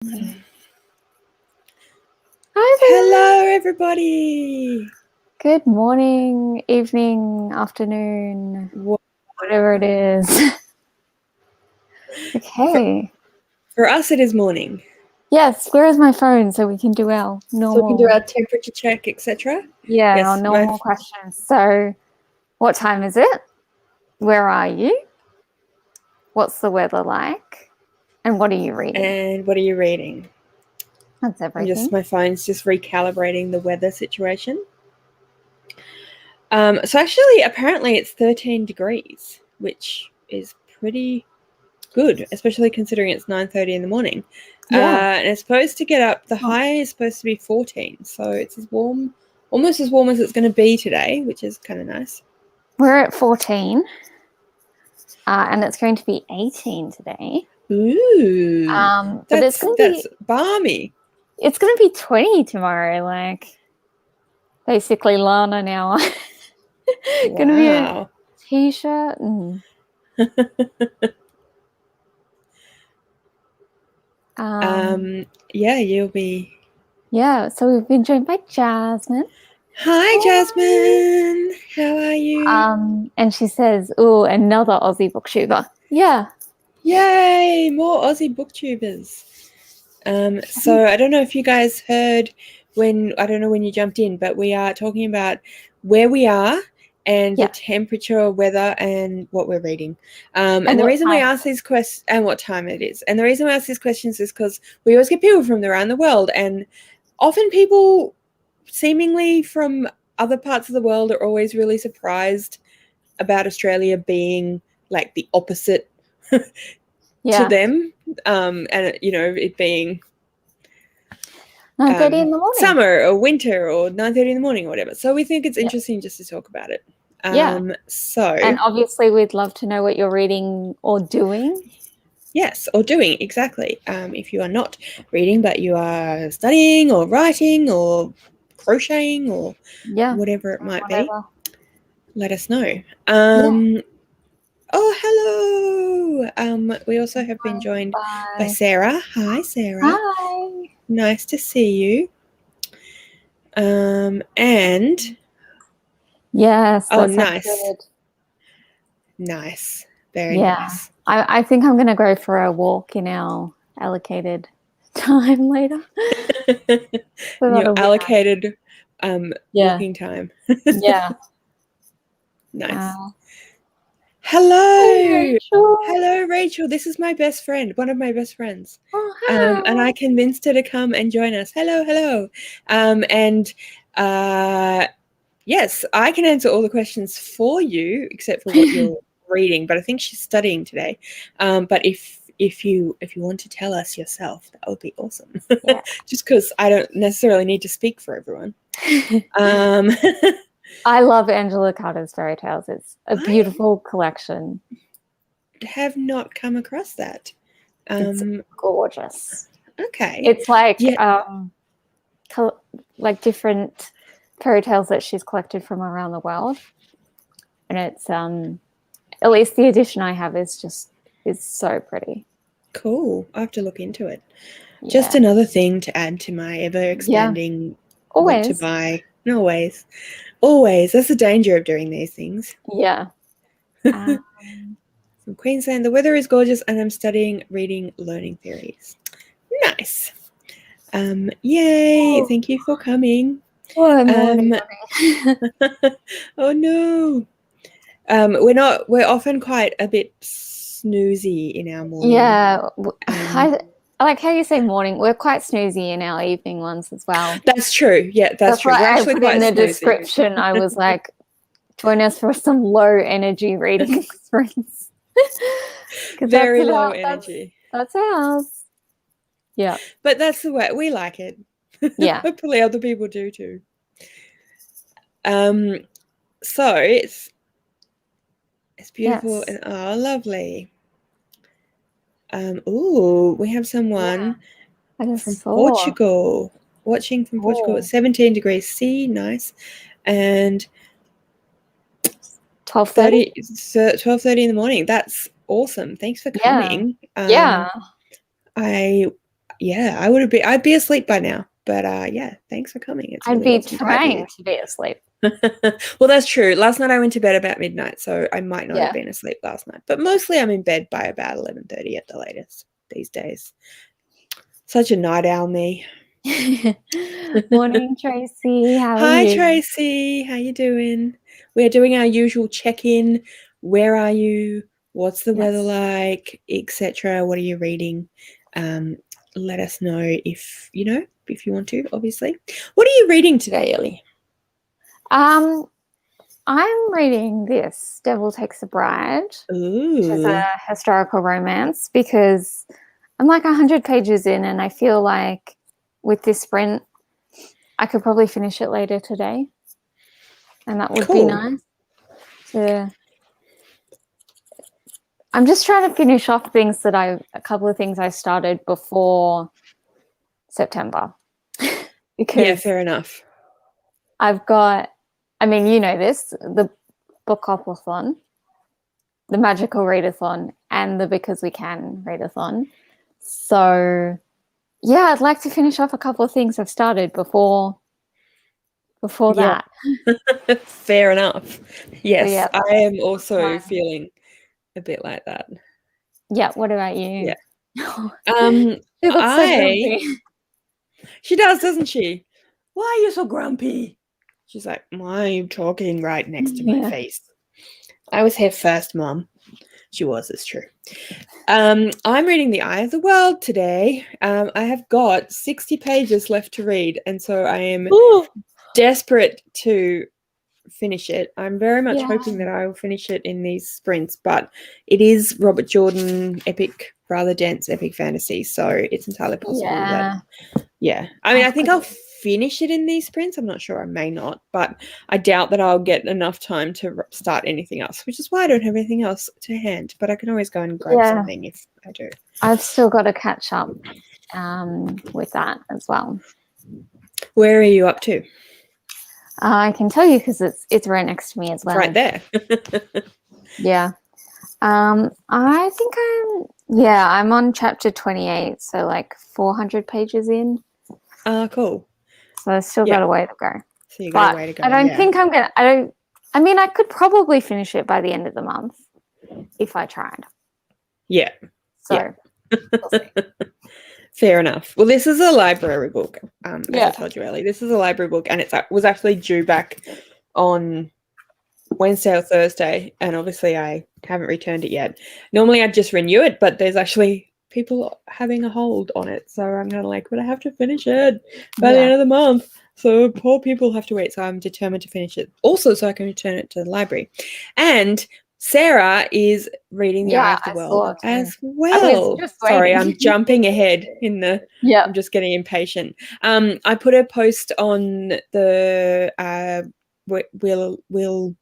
Hi there. Hello, everybody. Good morning, evening, afternoon, whatever it is. Okay. For us, it is morning. Yes, where is my phone so we can do our normal... So we can do our temperature check, etc. Yeah, Yes, our normal questions. So what time is it? Where are you? What's the weather like? And what are you reading? And what are you reading? That's everything. My phone's just recalibrating the weather situation. So actually, apparently it's 13 degrees, which is pretty good, especially considering it's 9:30 in the morning. Yeah. And it's supposed to get up, the high is supposed to be 14. So it's as warm, almost as warm as it's going to be today, which is kind of nice. We're at 14. And it's going to be 18 today. Ooh. But it's going to that's balmy. It's going to be 20 tomorrow, like basically Lana now. Going to be a t-shirt and yeah, you'll be. Yeah, so we've been joined by Jasmine. Hi, Jasmine. How are you? And she says, "Oh, another Aussie booktuber." Yeah. Yay, more Aussie booktubers. So I don't know if you guys heard I don't know when you jumped in, but we are talking about where we are and the temperature, weather, and what we're reading. And the reason we ask these questions and what time it is. And the reason we ask these questions is because we always get people from around the world, and often people seemingly from other parts of the world are always really surprised about Australia being like the opposite to them. And it being 9:30 in the morning, summer or winter, or 9:30 in the morning or whatever. So we think it's interesting just to talk about it. And obviously we'd love to know what you're reading or doing. Yes, or doing, exactly. If you are not reading but you are studying or writing or crocheting or whatever it might be, let us know. Oh, hello. We also have been joined by Sarah. Hi, Sarah. Hi. Nice to see you. And yes, oh, nice. Good. Nice. Very nice. I think I'm going to go for a walk in our allocated time later. Your allocated walking time. Yeah. Nice. Hello, Rachel. This is my best friend, one of my best friends. Oh, hi. And I convinced her to come and join us. Hello. Yes, I can answer all the questions for you, except for what you're reading. But I think she's studying today. But if you want to tell us yourself, that would be awesome. Yeah. Just because I don't necessarily need to speak for everyone. I love Angela Carter's fairy tales. It's a beautiful collection. Have not come across that. It's gorgeous. Okay. It's like like different fairy tales that she's collected from around the world, and it's at least the edition I have is so pretty. Cool. I have to look into it. Yeah. Just another thing to add to my ever-expanding what to buy. Always. That's the danger of doing these things. Yeah. From Queensland, the weather is gorgeous, and I'm studying reading learning theories. Nice. Yay! Thank you for coming. Oh no. We're often quite a bit snoozy in our morning. Yeah. I like how you say morning. We're quite snoozy in our evening ones as well. That's true. Yeah, that's true. We're actually quite in the description. I was like, join us for some low energy reading experience. Very low energy. That's ours. Yeah. But that's the way we like it. Yeah. Hopefully other people do too. So it's beautiful and lovely. We have someone from Portugal watching from Portugal at 17 degrees C. Nice. And 12:30 in the morning. That's awesome. Thanks for coming. Yeah. yeah, I'd be asleep by now. But yeah, thanks for coming. It's I'd really be awesome to have you. trying to be asleep. Well, that's true. Last night I went to bed about midnight, so I might not Yeah. have been asleep last night. But mostly I'm in bed by about 11:30 at the latest these days. Such a night owl, me. Morning, Tracy. How are Hi, you? Tracy. How you doing? We're doing our usual check-in. Where are you? What's the weather like, etc.? What are you reading? Let us know if you want to, obviously. What are you reading today, Ellie? I'm reading this, Devil Takes a Bride, which is a historical romance, because I'm like 100 pages in, and I feel like with this sprint, I could probably finish it later today, and that would be nice. I'm just trying to finish off a couple of things I started before September. Because yeah, fair enough. I've got, I mean, you know this, the Bookathon, the Magical Readathon, and the Because We Can Readathon. So, yeah, I'd like to finish off a couple of things I've started before that. Fair enough. Yes, So, yeah, I am also feeling a bit like that. Yeah, what about you? Yeah. She looks so grumpy. She does, doesn't she? Why are you so grumpy? She's like, why are you talking right next to my face? I was here first, Mom. She was, it's true. I'm reading The Eye of the World today. I have got 60 pages left to read, and so I am desperate to finish it. I'm very much hoping that I will finish it in these sprints, but it is Robert Jordan epic, rather dense epic fantasy, so it's entirely possible that I mean, I think I'll finish it in these sprints. I'm not sure, I may not, but I doubt that I'll get enough time to start anything else, which is why I don't have anything else to hand, but I can always go and grab something if I do. I've still got to catch up with that as well. Where are you up to? I can tell you because it's right next to me as well. Right there. Yeah. I think I'm on chapter 28, so like 400 pages in. Cool. So I've still got a way to go. So you got a way to go. I don't think I'm gonna. I mean, I could probably finish it by the end of the month if I tried. Yeah. So we'll see. Fair enough. Well, this is a library book. As I told you earlier, this is a library book, and it was actually due back on Wednesday or Thursday, and obviously I haven't returned it yet. Normally I'd just renew it, but there's actually people having a hold on it, so I'm kind of like, but I have to finish it by the end of the month. So poor people have to wait. So I'm determined to finish it also so I can return it to the library. And Sarah is reading The Eye of the World as well. Sorry, I'm jumping ahead in the. I'm just getting impatient. I put a post on the Wheel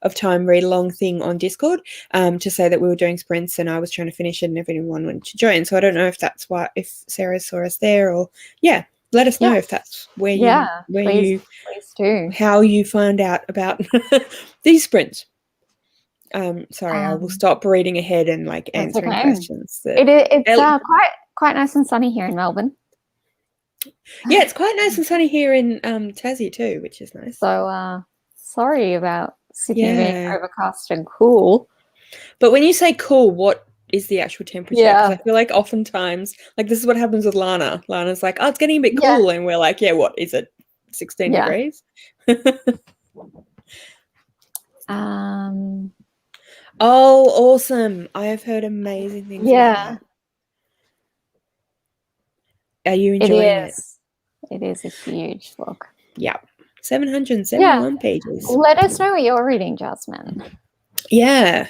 of Time read along thing on Discord to say that we were doing sprints and I was trying to finish it and if anyone wanted to join. So I don't know if that's if Sarah saw us there or let us know if that's where you please do. How you find out about these sprints. Sorry, I will stop reading ahead and answering questions. It's quite nice and sunny here in Melbourne. Yeah, it's quite nice and sunny here in Tassie too, which is nice. So sorry about Sydney being overcast and cool. But when you say cool, what is the actual temperature? Because I feel like oftentimes, this is what happens with Lana. Lana's like, oh, it's getting a bit cool. And we're like, what is it? 16 degrees? Oh, awesome. I have heard amazing things about that. Are you enjoying it? It is a huge book. Yeah. 771 pages. Let us know what you're reading, Jasmine. Yeah.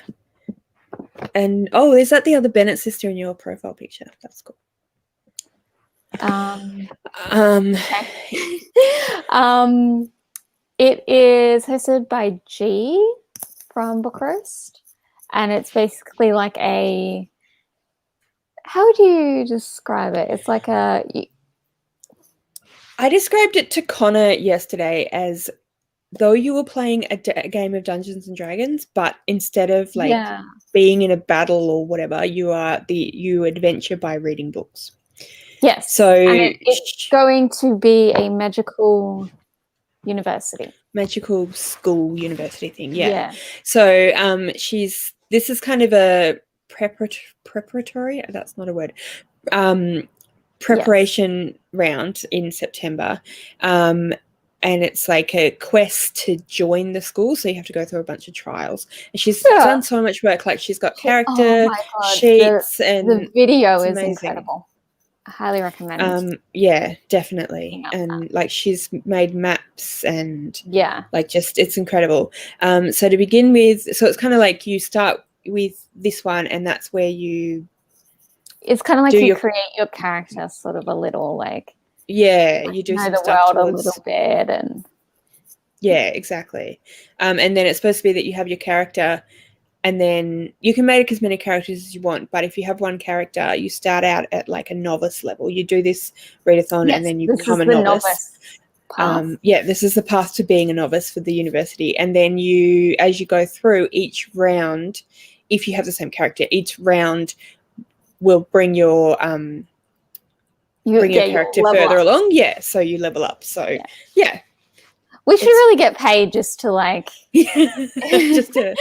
And is that the other Bennett sister in your profile picture? That's cool. It is hosted by G from Book Roast, and it's basically like how would you describe it? It's like I described it to Connor yesterday as though you were playing a game of Dungeons and Dragons, but instead of being in a battle or whatever, you adventure by reading books. Yes. So and it's going to be a magical university. Magical school university thing. Yeah. Yeah. So this is kind of a preparatory, that's not a word. Preparation round in September. And it's like a quest to join the school, so you have to go through a bunch of trials. And she's done so much work. Like she's got character sheets, and the video is amazing. incredible. I highly recommend. Yeah, definitely. And like she's made maps and like just it's incredible. So to begin with, so it's kind of like you start with this one, and that's where you. It's kind of like you create your character, sort of a little like. Yeah, you do know some the stuff world a little bit, and yeah, exactly. And then it's supposed to be that you have your character, and then you can make as many characters as you want. But if you have one character, you start out at like a novice level. You do this readathon, and then you become a novice. This is the path to being a novice for the university. And then you, as you go through each round, if you have the same character, each round will bring your character further along. Yeah, so you level up. So yeah. We should really get paid just to like just to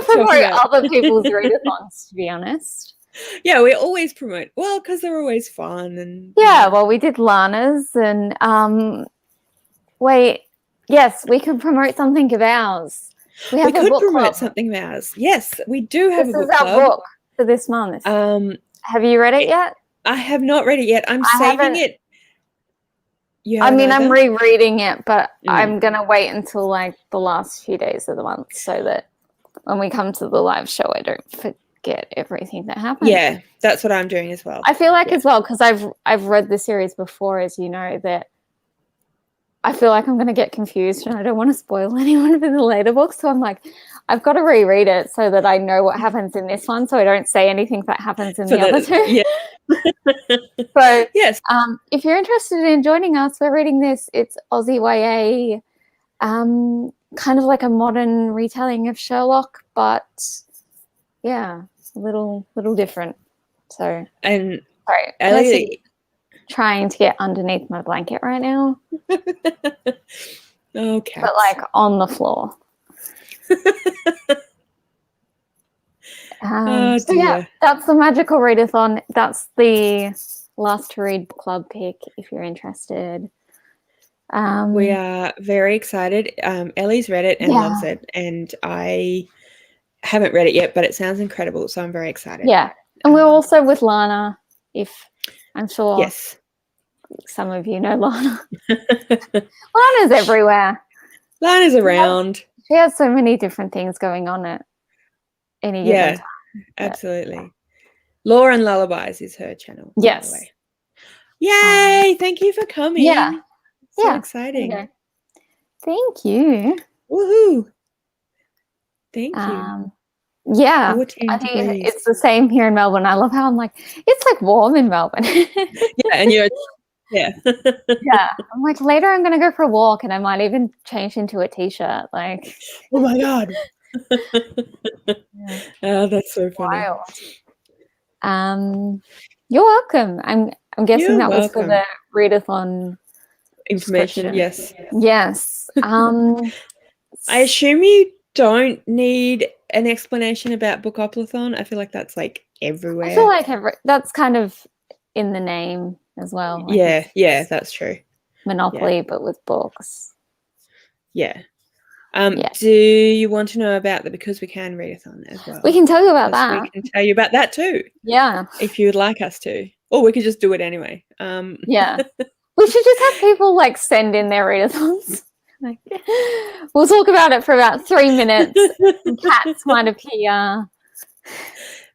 promote other people's readathons, to be honest. Yeah, we always promote because they're always fun. And well, we did Lana's, and we could promote something of ours. We could promote something of ours. Yes, we do have a book club. This is our book for this month. Have you read it yet? I have not read it yet. I'm saving it. I'm rereading it, but I'm going to wait until like the last few days of the month so that when we come to the live show, I don't forget everything that happened. Yeah, that's what I'm doing as well. I feel like as well, because I've read the series before, as you know, that I feel like I'm going to get confused and I don't want to spoil anyone of the later books. So I'm like, I've got to reread it so that I know what happens in this one, so I don't say anything that happens in the other two. Yeah. So yes, if you're interested in joining us, we're reading this. It's Aussie YA, kind of like a modern retelling of Sherlock, but yeah, a little different. So sorry, Ellie trying to get underneath my blanket right now. Okay, but like on the floor. So yeah, that's the magical readathon. That's the last to read club pick if you're interested. We are very excited. Ellie's read it and loves it, and I haven't read it yet, but it sounds incredible, so I'm very excited. Yeah, and we're also with Lana. If I'm sure, some of you know Lana. Lana's everywhere. Lana's around. She has so many different things going on at any given time. Absolutely. Law and Lullabies is her channel. Yes. By the way. Yay! Thank you for coming. Yeah. So exciting. Thank you. Woohoo! Thank you. Yeah, I think it's the same here in Melbourne. I love how I'm like, it's like warm in Melbourne. And you're yeah. I'm like, later I'm gonna go for a walk and I might even change into a t-shirt. Like, oh my god. Oh, that's so funny. Wild. You're welcome. I'm guessing that was for the readathon information. Yes. I assume you don't need an explanation about Bookoplathon. I feel like that's like everywhere. I feel like that's kind of in the name as well. Like that's true. Monopoly, but with books. Yeah. Do you want to know about the Because We Can readathon as well? We can tell you about that. We can tell you about that too. Yeah. If you would like us to. Or we could just do it anyway. Yeah. We should just have people like send in their readathons. Like, we'll talk about it for about 3 minutes. Cats might appear.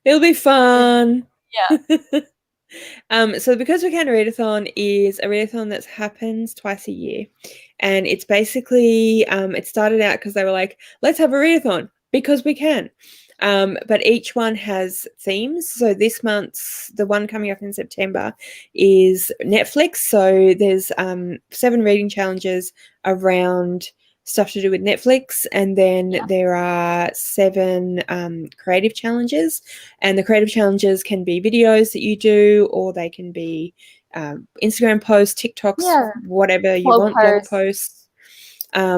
It'll be fun. Yeah. So Because We Can readathon is a readathon that happens twice a year. And it's basically, it started out because they were like, let's have a readathon because we can. But each one has themes. So this month's, the one coming up in September, is Netflix. So there's 7 reading challenges around stuff to do with Netflix, and then there are 7 creative challenges, and the creative challenges can be videos that you do, or they can be Instagram posts, TikToks, Yeah. whatever you Blog want, blog posts. posts,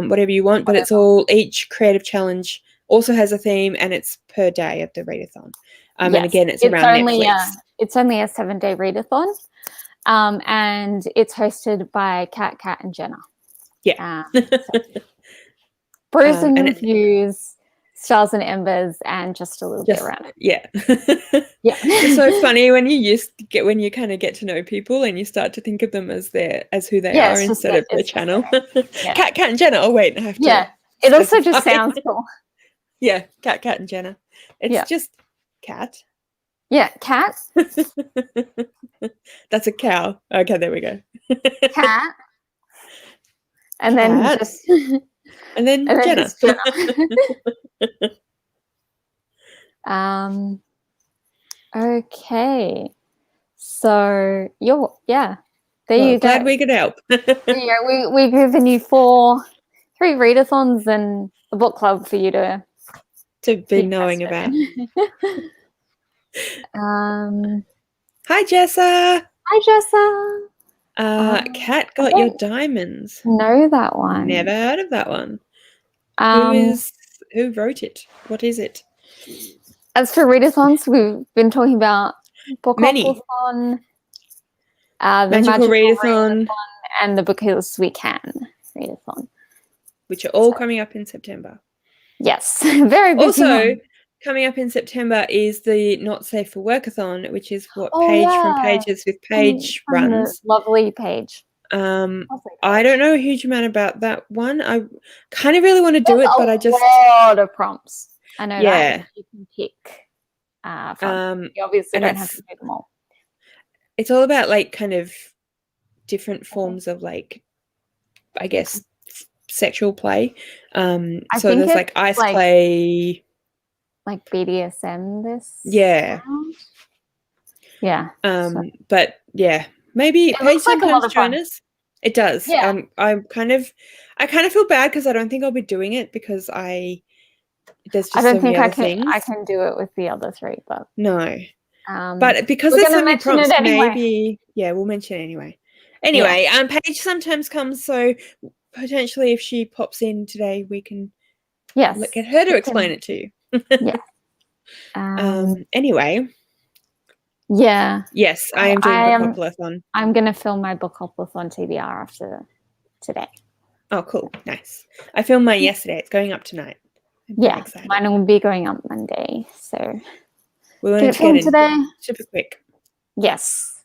whatever you want. But it's Whatever. all, each creative challenge also has a theme, and it's per day of the readathon. And Yes. again, it's around Netflix. It's only a 7-day readathon, and it's hosted by Kat, and Jenna. Yeah. Brews and and reviews, stars and embers, and just a little bit around it. Yeah. Yeah. It's so funny when you kind of get to know people and you start to think of them as who they are instead of their channel. Yeah. Kat and Jenna. Oh wait, I have to. Yeah. It also just sounds cool. Yeah, Kat and Jenna. It's just Kat. Yeah, Kat. That's a cow. Okay, there we go. Kat. And then just and then Jenna. Okay. So there you go. Glad we could help. Yeah, we've given you 3 readathons and a book club for you to be knowing about. Hi Jessa. Hi Jessa. Kat got your diamonds. Know that one. Never heard of that one. Who wrote it? What is it? As for readathons, we've been talking about Book Aquathon, the Magical Readathon, and the Because We Can readathon, which are all coming up in September. Yes, very busy. Also, coming up in September is the Not Safe for Workathon, which is what Paige from Pages with Paige runs. Lovely Paige. I don't know a huge amount about that one. I kind of really want to do it, but I just a lot of prompts. I know that you can pick from. You obviously don't have to do them all. It's all about like kind of different forms of like, I guess, sexual play. So there's like ice play, like BDSM. This but yeah, maybe Paige sometimes join us. It does. Yeah. I kind of feel bad because I don't think I'll be doing it because there's just so many other things. I can do it with the other 3, but no. But because there's so many prompts, maybe we'll mention it anyway. Anyway, Paige sometimes comes, so potentially if she pops in today, we can get her to explain it to you. Yeah. Anyway. Yeah. Yes, I am doing Bookopolis-thon. I'm going to film my Bookopolis-thon TBR after today. Oh, cool. Nice. I filmed mine yesterday. It's going up tonight. Yeah, mine will be going up Monday. So we wanted to get in today. Super quick. Yes.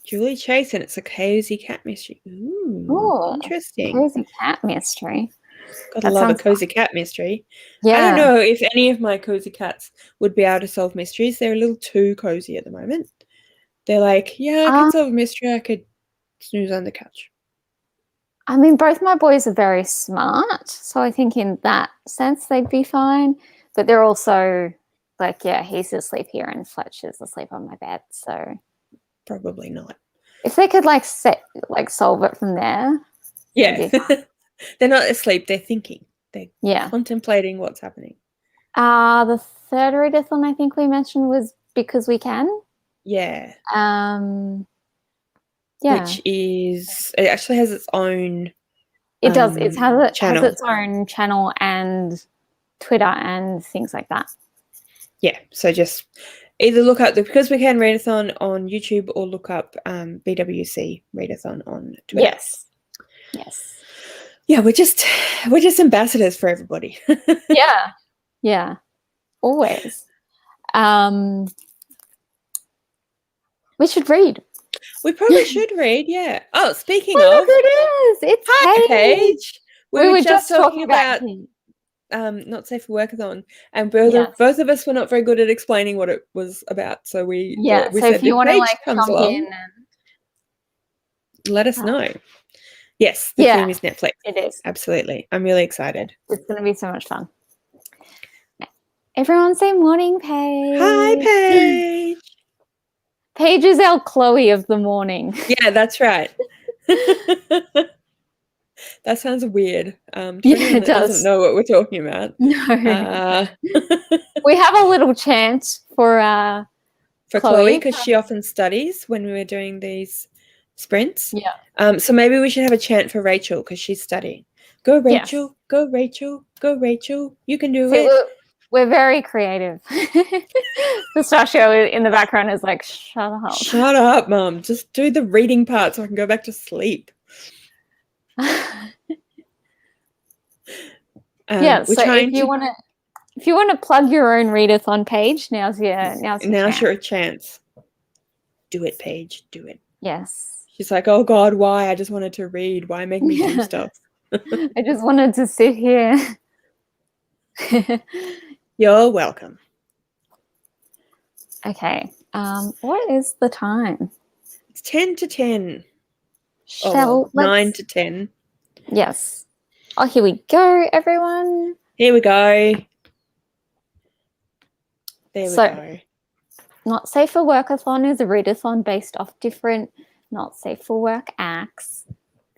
Julie Chase, and it's a cozy cat mystery. Ooh, interesting. Cozy cat mystery. Gotta love a cozy cat mystery. Yeah. I don't know if any of my cozy cats would be able to solve mysteries. They're a little too cozy at the moment. They're like, I could solve a mystery. I could snooze on the couch. I mean, both my boys are very smart, so I think in that sense they'd be fine. But they're also like, he's asleep here and Fletcher's asleep on my bed, so probably not. If they could solve it from there, they're not asleep. They're thinking. They're contemplating what's happening. The third readathon I think we mentioned was Because We Can. Yeah. Which is, it actually has its own. It does. It has its own channel and Twitter and things like that. Yeah. So just either look up the Because We Can readathon on YouTube or look up BWC readathon on Twitter. Yes. Yeah, we're just ambassadors for everybody. Yeah. Always. We should read. We probably should read, yeah. Oh, speaking of, look, it is. It's Paige. We were just talking about Not Safe for Workathon, and both of us were not very good at explaining what it was about. So we so said, if you want to jump along, in, let us know. Yes, the theme is Netflix. It is. Absolutely. I'm really excited. It's going to be so much fun. Everyone say morning, Paige. Hi, Paige. Paige is our Chloe of the morning. Yeah, that's right. That sounds weird. It does. Doesn't know what we're talking about. No. We have a little chant for for Chloe, because she often studies when we were doing these sprints. Yeah. So maybe we should have a chant for Rachel because she's studying. Go Rachel, Yes. go Rachel, go Rachel. You can do See, it. we're very creative. Pistachio in the background is like, shut up. Shut up, Mum. Just do the reading part so I can go back to sleep. Yeah, we're so trying if you want to plug your own readathon page, now's your chance. Do it, Paige. Do it. Yes. She's like, oh God, why? I just wanted to read. Why make me do stuff? I just wanted to sit here. You're welcome. Okay. What is the time? It's 10 to 10. Shall 9 to 10. Yes. Oh, here we go, everyone. Here we go. There we go. Not Safe for Workathon is a readathon based off different Not Safe for Work acts.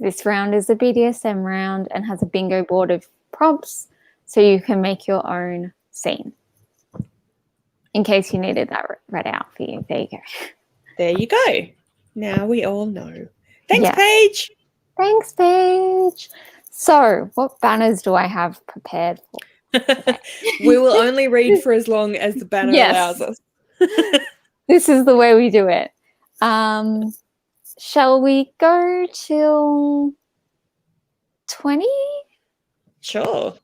This round is a BDSM round and has a bingo board of prompts so you can make your own scene. In case you needed that read out for you. There you go. There you go. Now we all know. Thanks, Yeah. Paige. Thanks, Paige. So, what banners do I have prepared for today? We will only read for as long as the banner allows us. This is the way we do it. Shall we go till 20? Sure.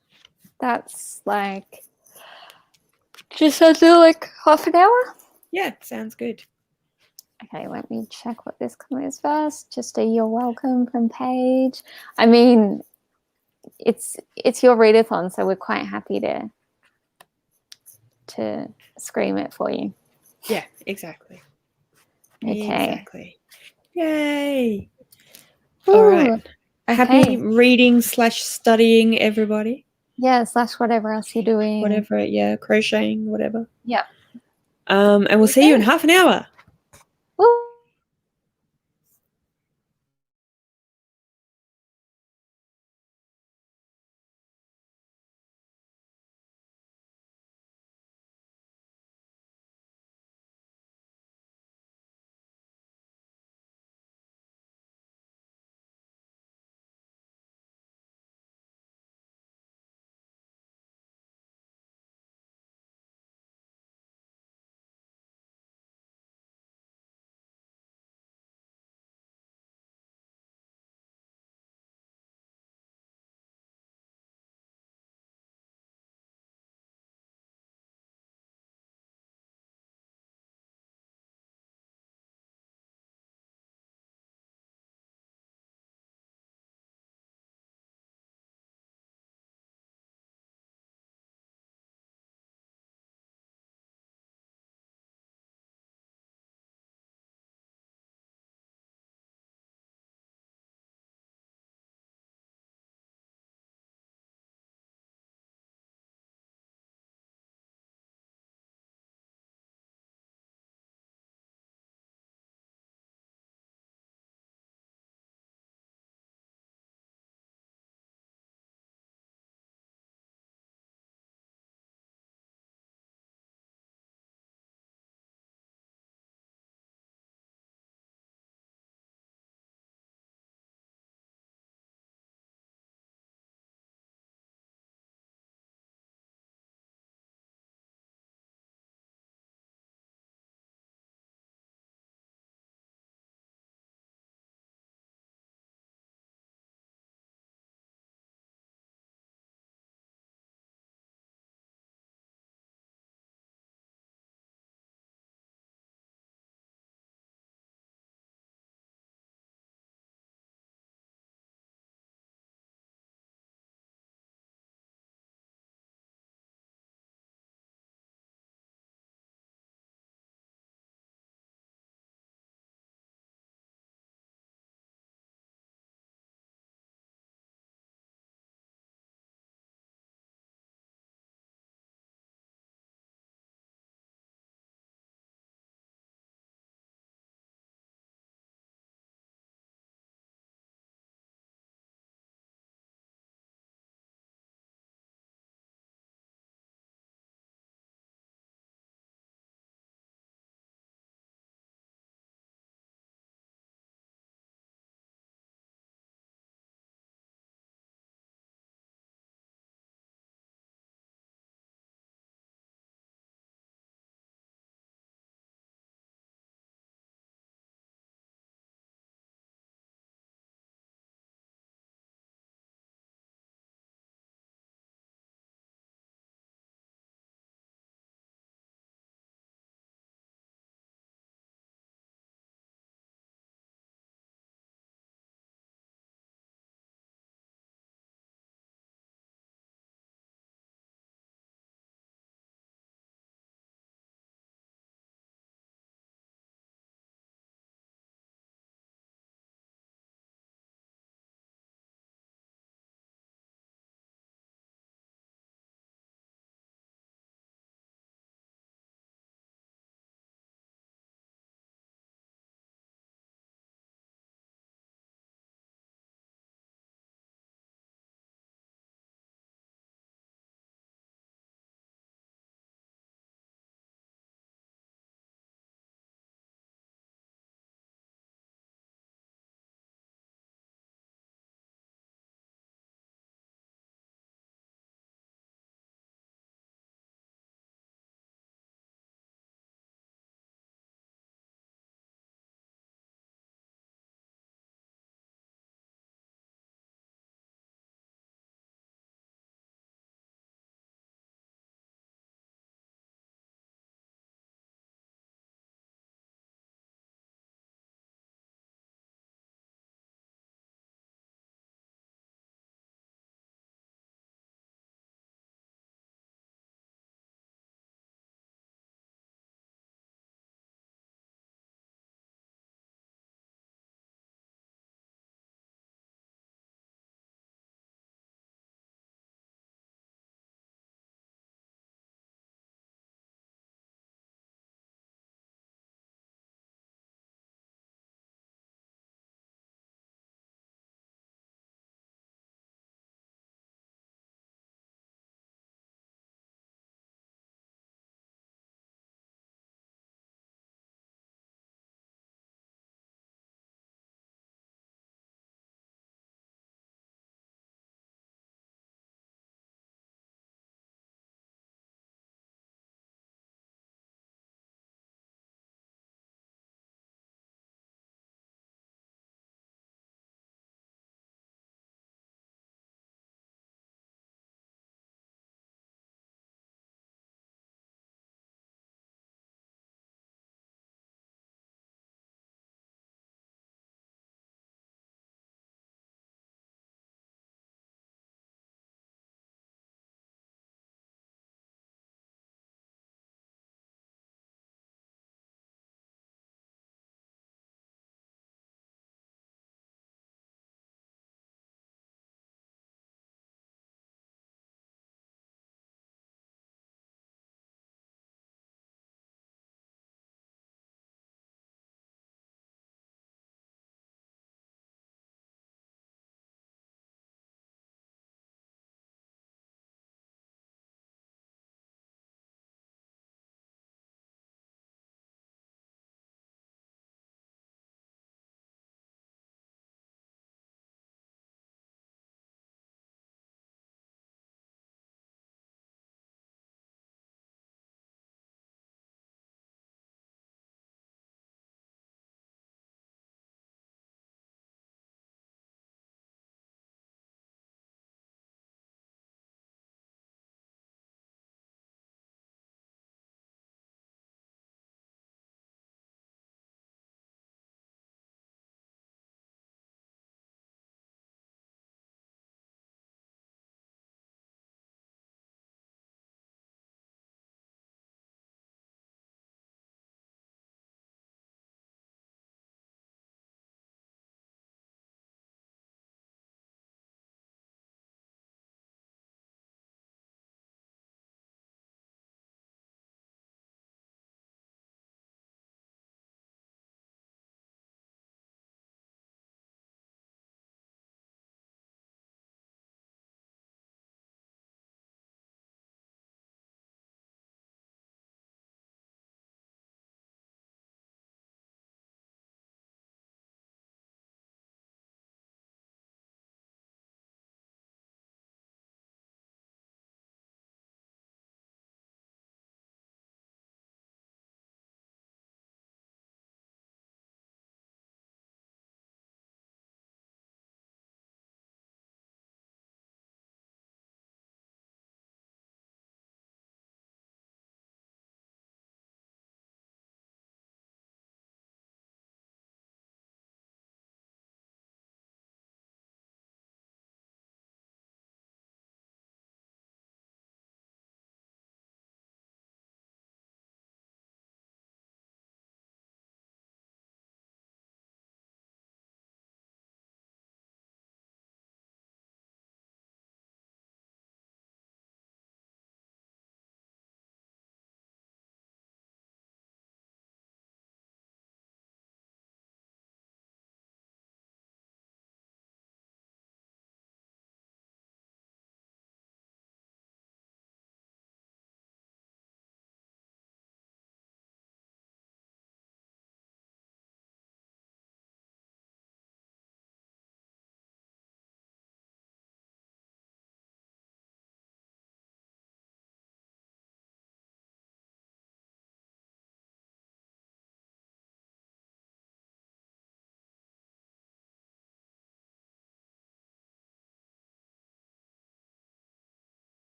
That's like just under like half an hour. Yeah, sounds good. Okay, let me check what this comment is first. Just a you're welcome from Paige. I mean, it's your readathon, so we're quite happy to scream it for you. Yeah, exactly. Okay. Exactly. Yay. Ooh, all right. Okay. Happy reading / studying, everybody. Yeah, / whatever else you're doing. Whatever, yeah, crocheting, whatever. Yeah. And we'll see you in half an hour. Woo.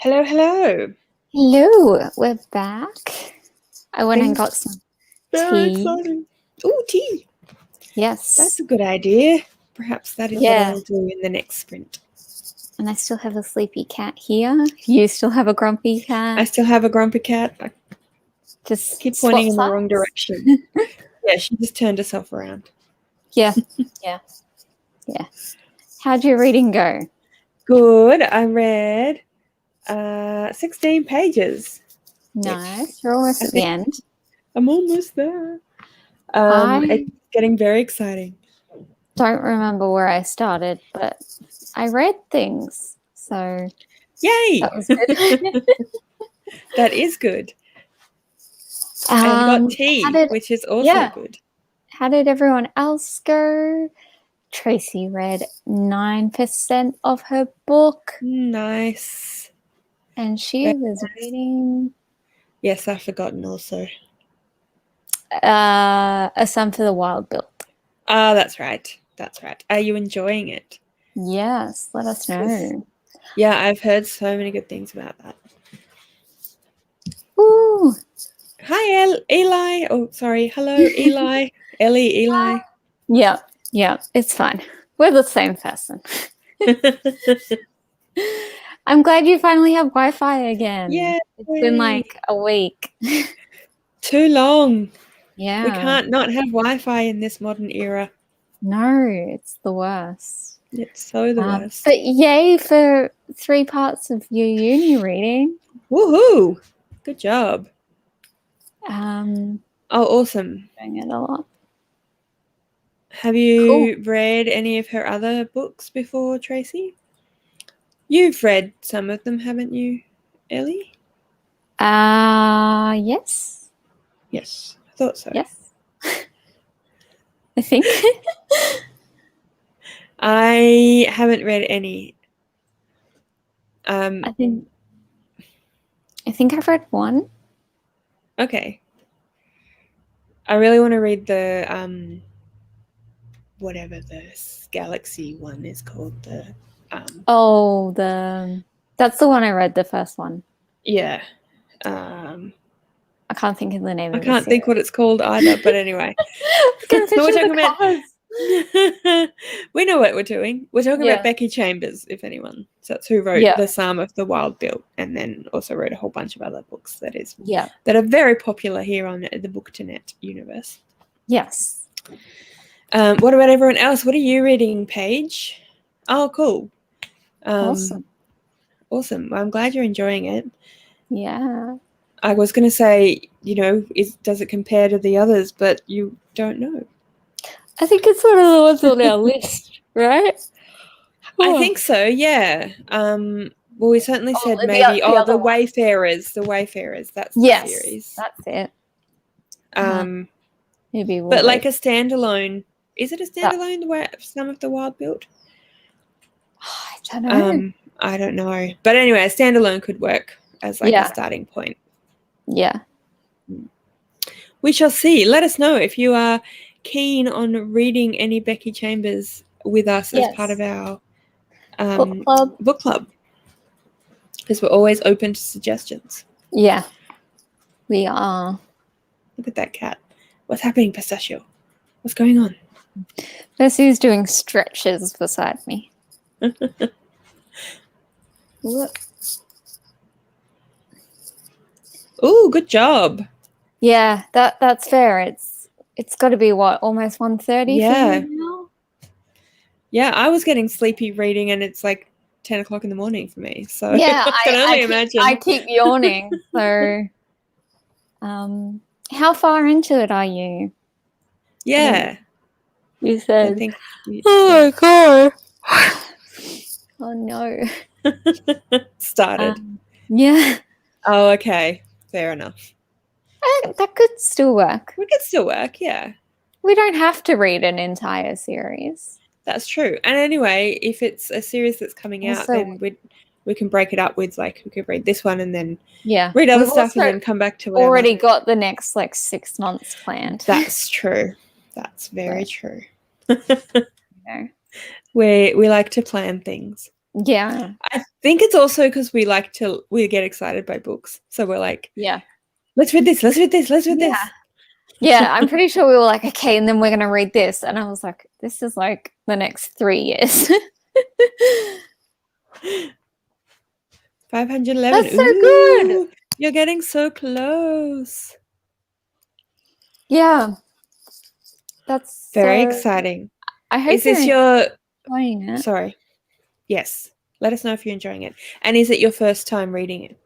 Hello, hello. Hello, we're back. I went and Things got some very tea. exciting. Ooh, tea. Yes. That's a good idea. Perhaps that is what Yeah. I'll do in the next sprint. And I still have a sleepy cat here. You still have a grumpy cat. I still have a grumpy cat. I Just keep swap pointing in the sides. wrong direction. Yeah, she just turned herself around. Yeah. How'd your reading go? Good. I read 16 pages. Nice. You're almost I at the think- end. I'm almost there. I It's getting very exciting. don't remember where I started, but I read things. So Yay! that was good. That is good. And got tea, which is also good. How did everyone else go? Tracy read 9% of her book. Nice. And she was reading Yes, I've forgotten also. A Sum for the Wild Built. Ah, that's right. That's right. Are you enjoying it? Yes, let us know. Yeah, I've heard so many good things about that. Ooh. Hi, Eli. Oh, sorry. Hello, Eli. Ellie, Eli. Yeah, it's fine. We're the same person. I'm glad you finally have Wi-Fi again. Yeah. It's been like a week. Too long. Yeah. We can't not have Wi-Fi in this modern era. No, it's the worst. It's so the worst. But yay for 3 parts of your uni reading. Woohoo! Good job. Oh, awesome. doing it a lot. Have you read any of her other books before, Tracy? You've read some of them, haven't you, Ellie? Yes. Yes, I thought so. Yes. I think. I haven't read any. I think I've read one. Okay. I really want to read the whatever the galaxy one is called. That's the one I read, the first one. Yeah. I can't think of the name I of it. can't think what it's called either, but anyway. We're talking about we know what we're doing. We're talking about Becky Chambers, if anyone. So that's who wrote The Psalm of the Wild Built, and then also wrote a whole bunch of other books that are very popular here on the Book2Net universe. Yes. What about everyone else? What are you reading, Paige? Oh, cool. Awesome. Awesome. Well, I'm glad you're enjoying it. Yeah. I was going to say, does it compare to the others, but you don't know. I think it's one of the ones on our list, right? I think so, yeah. Well, we certainly said maybe, the Wayfarers. The Wayfarers, that's the series. That's it. Maybe but like a standalone. Is it a standalone, the Some of the Wild Built? I don't know. I don't know. But anyway, a standalone could work as like a starting point. Yeah. We shall see. Let us know if you are keen on reading any Becky Chambers with us as part of our book club. Because we're always open to suggestions. Yeah. We are. Look at that cat. What's happening, Pistachio? What's going on? Percy's doing stretches beside me. Look. Ooh, good job. Yeah, that's fair. It's got to be what, almost 1:30 for you now? Yeah, I was getting sleepy reading, and it's like 10 o'clock in the morning for me. So yeah, I can only imagine. I keep yawning. So, how far into it are you? Yeah, you said. I think. Oh my god! Oh no! Started. Yeah. Oh, okay. Fair enough. That could still work. We could still work, yeah. We don't have to read an entire series. That's true. And anyway, if it's a series that's coming out, then we can break it up with, like, we could read this one and then read other stuff and then come back to whatever. Already got the next 6 months planned. That's true. That's very true. We like to plan things. Yeah. I think it's also because we get excited by books. So we're like, Yeah. let's read this, let's read this, let's read this. Yeah, I'm pretty sure we were like, okay, and then we're going to read this. And I was like, this is like the next 3 years. 511. That's so Ooh, good. you're getting so close. Yeah. That's Very so exciting. I hope Is this you're your... enjoying it. Sorry. Yes. Let us know if you're enjoying it. And is it your first time reading it?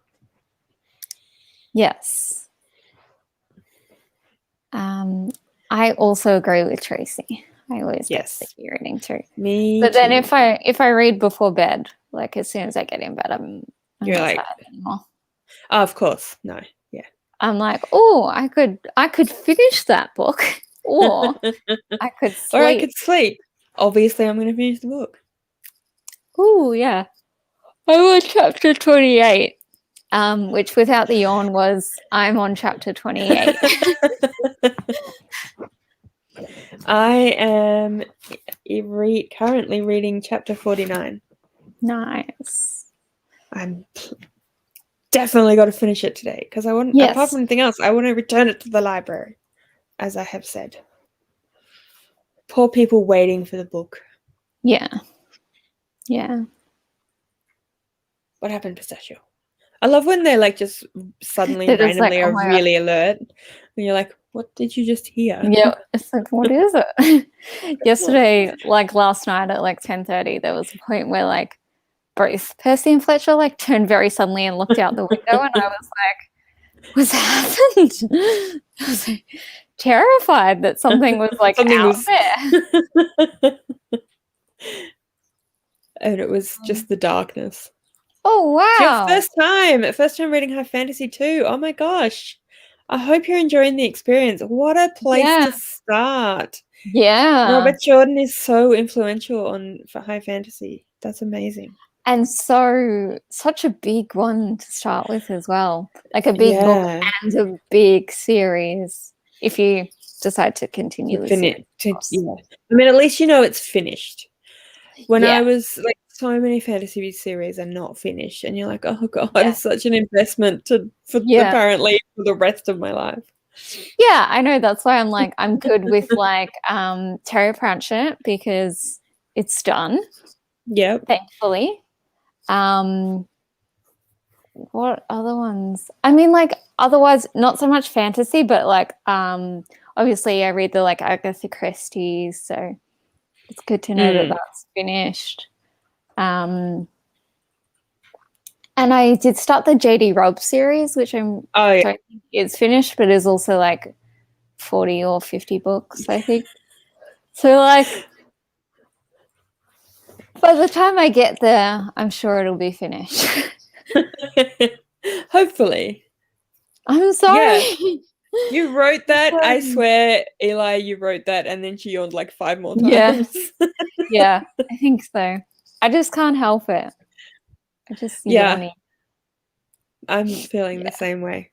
Yes. I also agree with Tracy. I always get Yes. sticky reading too. Me But then too. if I read before bed, like as soon as I get in bed, I'm You're not like, tired anymore. oh, of course. No. Yeah. I'm like, oh, I could finish that book, or I could Or I sleep. could sleep. Obviously, I'm going to finish the book. Oh yeah, I'm on chapter 28, which without the yawn was I'm on chapter 28. I am currently reading chapter 49. Nice. I'm definitely got to finish it today because I want, Yes. apart from anything else, I want to return it to the library, as I have said. Poor people waiting for the book. Yeah. Yeah. What happened, Pistachio? I love when they're like just suddenly They're just like, randomly oh are my God. really alert. And you're like, what did you just hear? Yeah, it's like, what is it? Yesterday, like last night at like 10:30, there was a point where like both Percy and Fletcher like turned very suddenly and looked out the window, and I was like, what's happened? I was like, terrified that something was like Something out was there. And it was just the darkness. Oh It's your wow. first time reading high fantasy too. Oh my gosh. I hope you're enjoying the experience. What a place Yeah. to start. Yeah. Robert Jordan is so influential for high fantasy. That's amazing. And such a big one to start with as well. Like a big book Yeah. and a big series if you decide to continue the series. Yeah. I mean, at least you know it's finished. When Yeah. I was like, so many fantasy series are not finished, and you're like, oh god, Yeah. it's such an investment for Yeah. apparently for the rest of my life. Yeah, I know. That's why I'm like, I'm good with like Terry Pratchett because it's done, Yep. thankfully. What other ones? I mean, like otherwise not so much fantasy, but like obviously I read the like Agatha Christie's, so it's good to know that that's finished. And I did start the JD Robb series, which don't think is finished, but is also like 40 or 50 books, I think. So like by the time I get there, I'm sure it'll be finished. Hopefully. I'm sorry. Yeah. You wrote that. I swear, Eli, you wrote that, and then she yawned like 5 more times. Yeah, I think so. I just can't help it. I just yawning. I'm feeling the same way.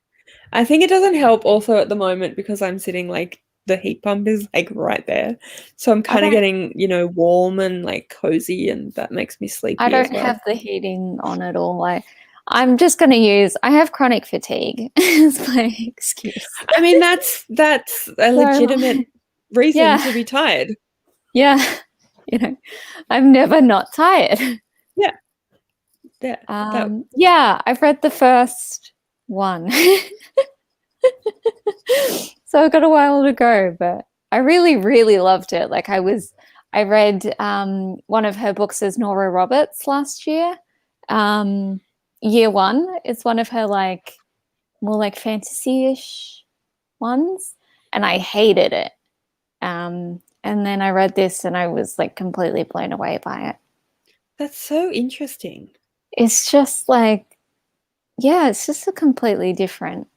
I think it doesn't help also at the moment because I'm sitting like the heat pump is like right there. So I'm kind of getting, warm and like cozy, and that makes me sleepy. I don't have the heating on at all. I'm just going to I have chronic fatigue as my excuse. I mean, that's a legitimate reason to be tired. Yeah. I'm never not tired. Yeah. Yeah, I've read the first one. So I've got a while to go, but I really, really loved it. Like I read one of her books as Nora Roberts last year. Year One is one of her like more like fantasy-ish ones, and I hated it. And then I read this and I was like completely blown away by it. That's so interesting. It's just like, yeah, it's just a completely different.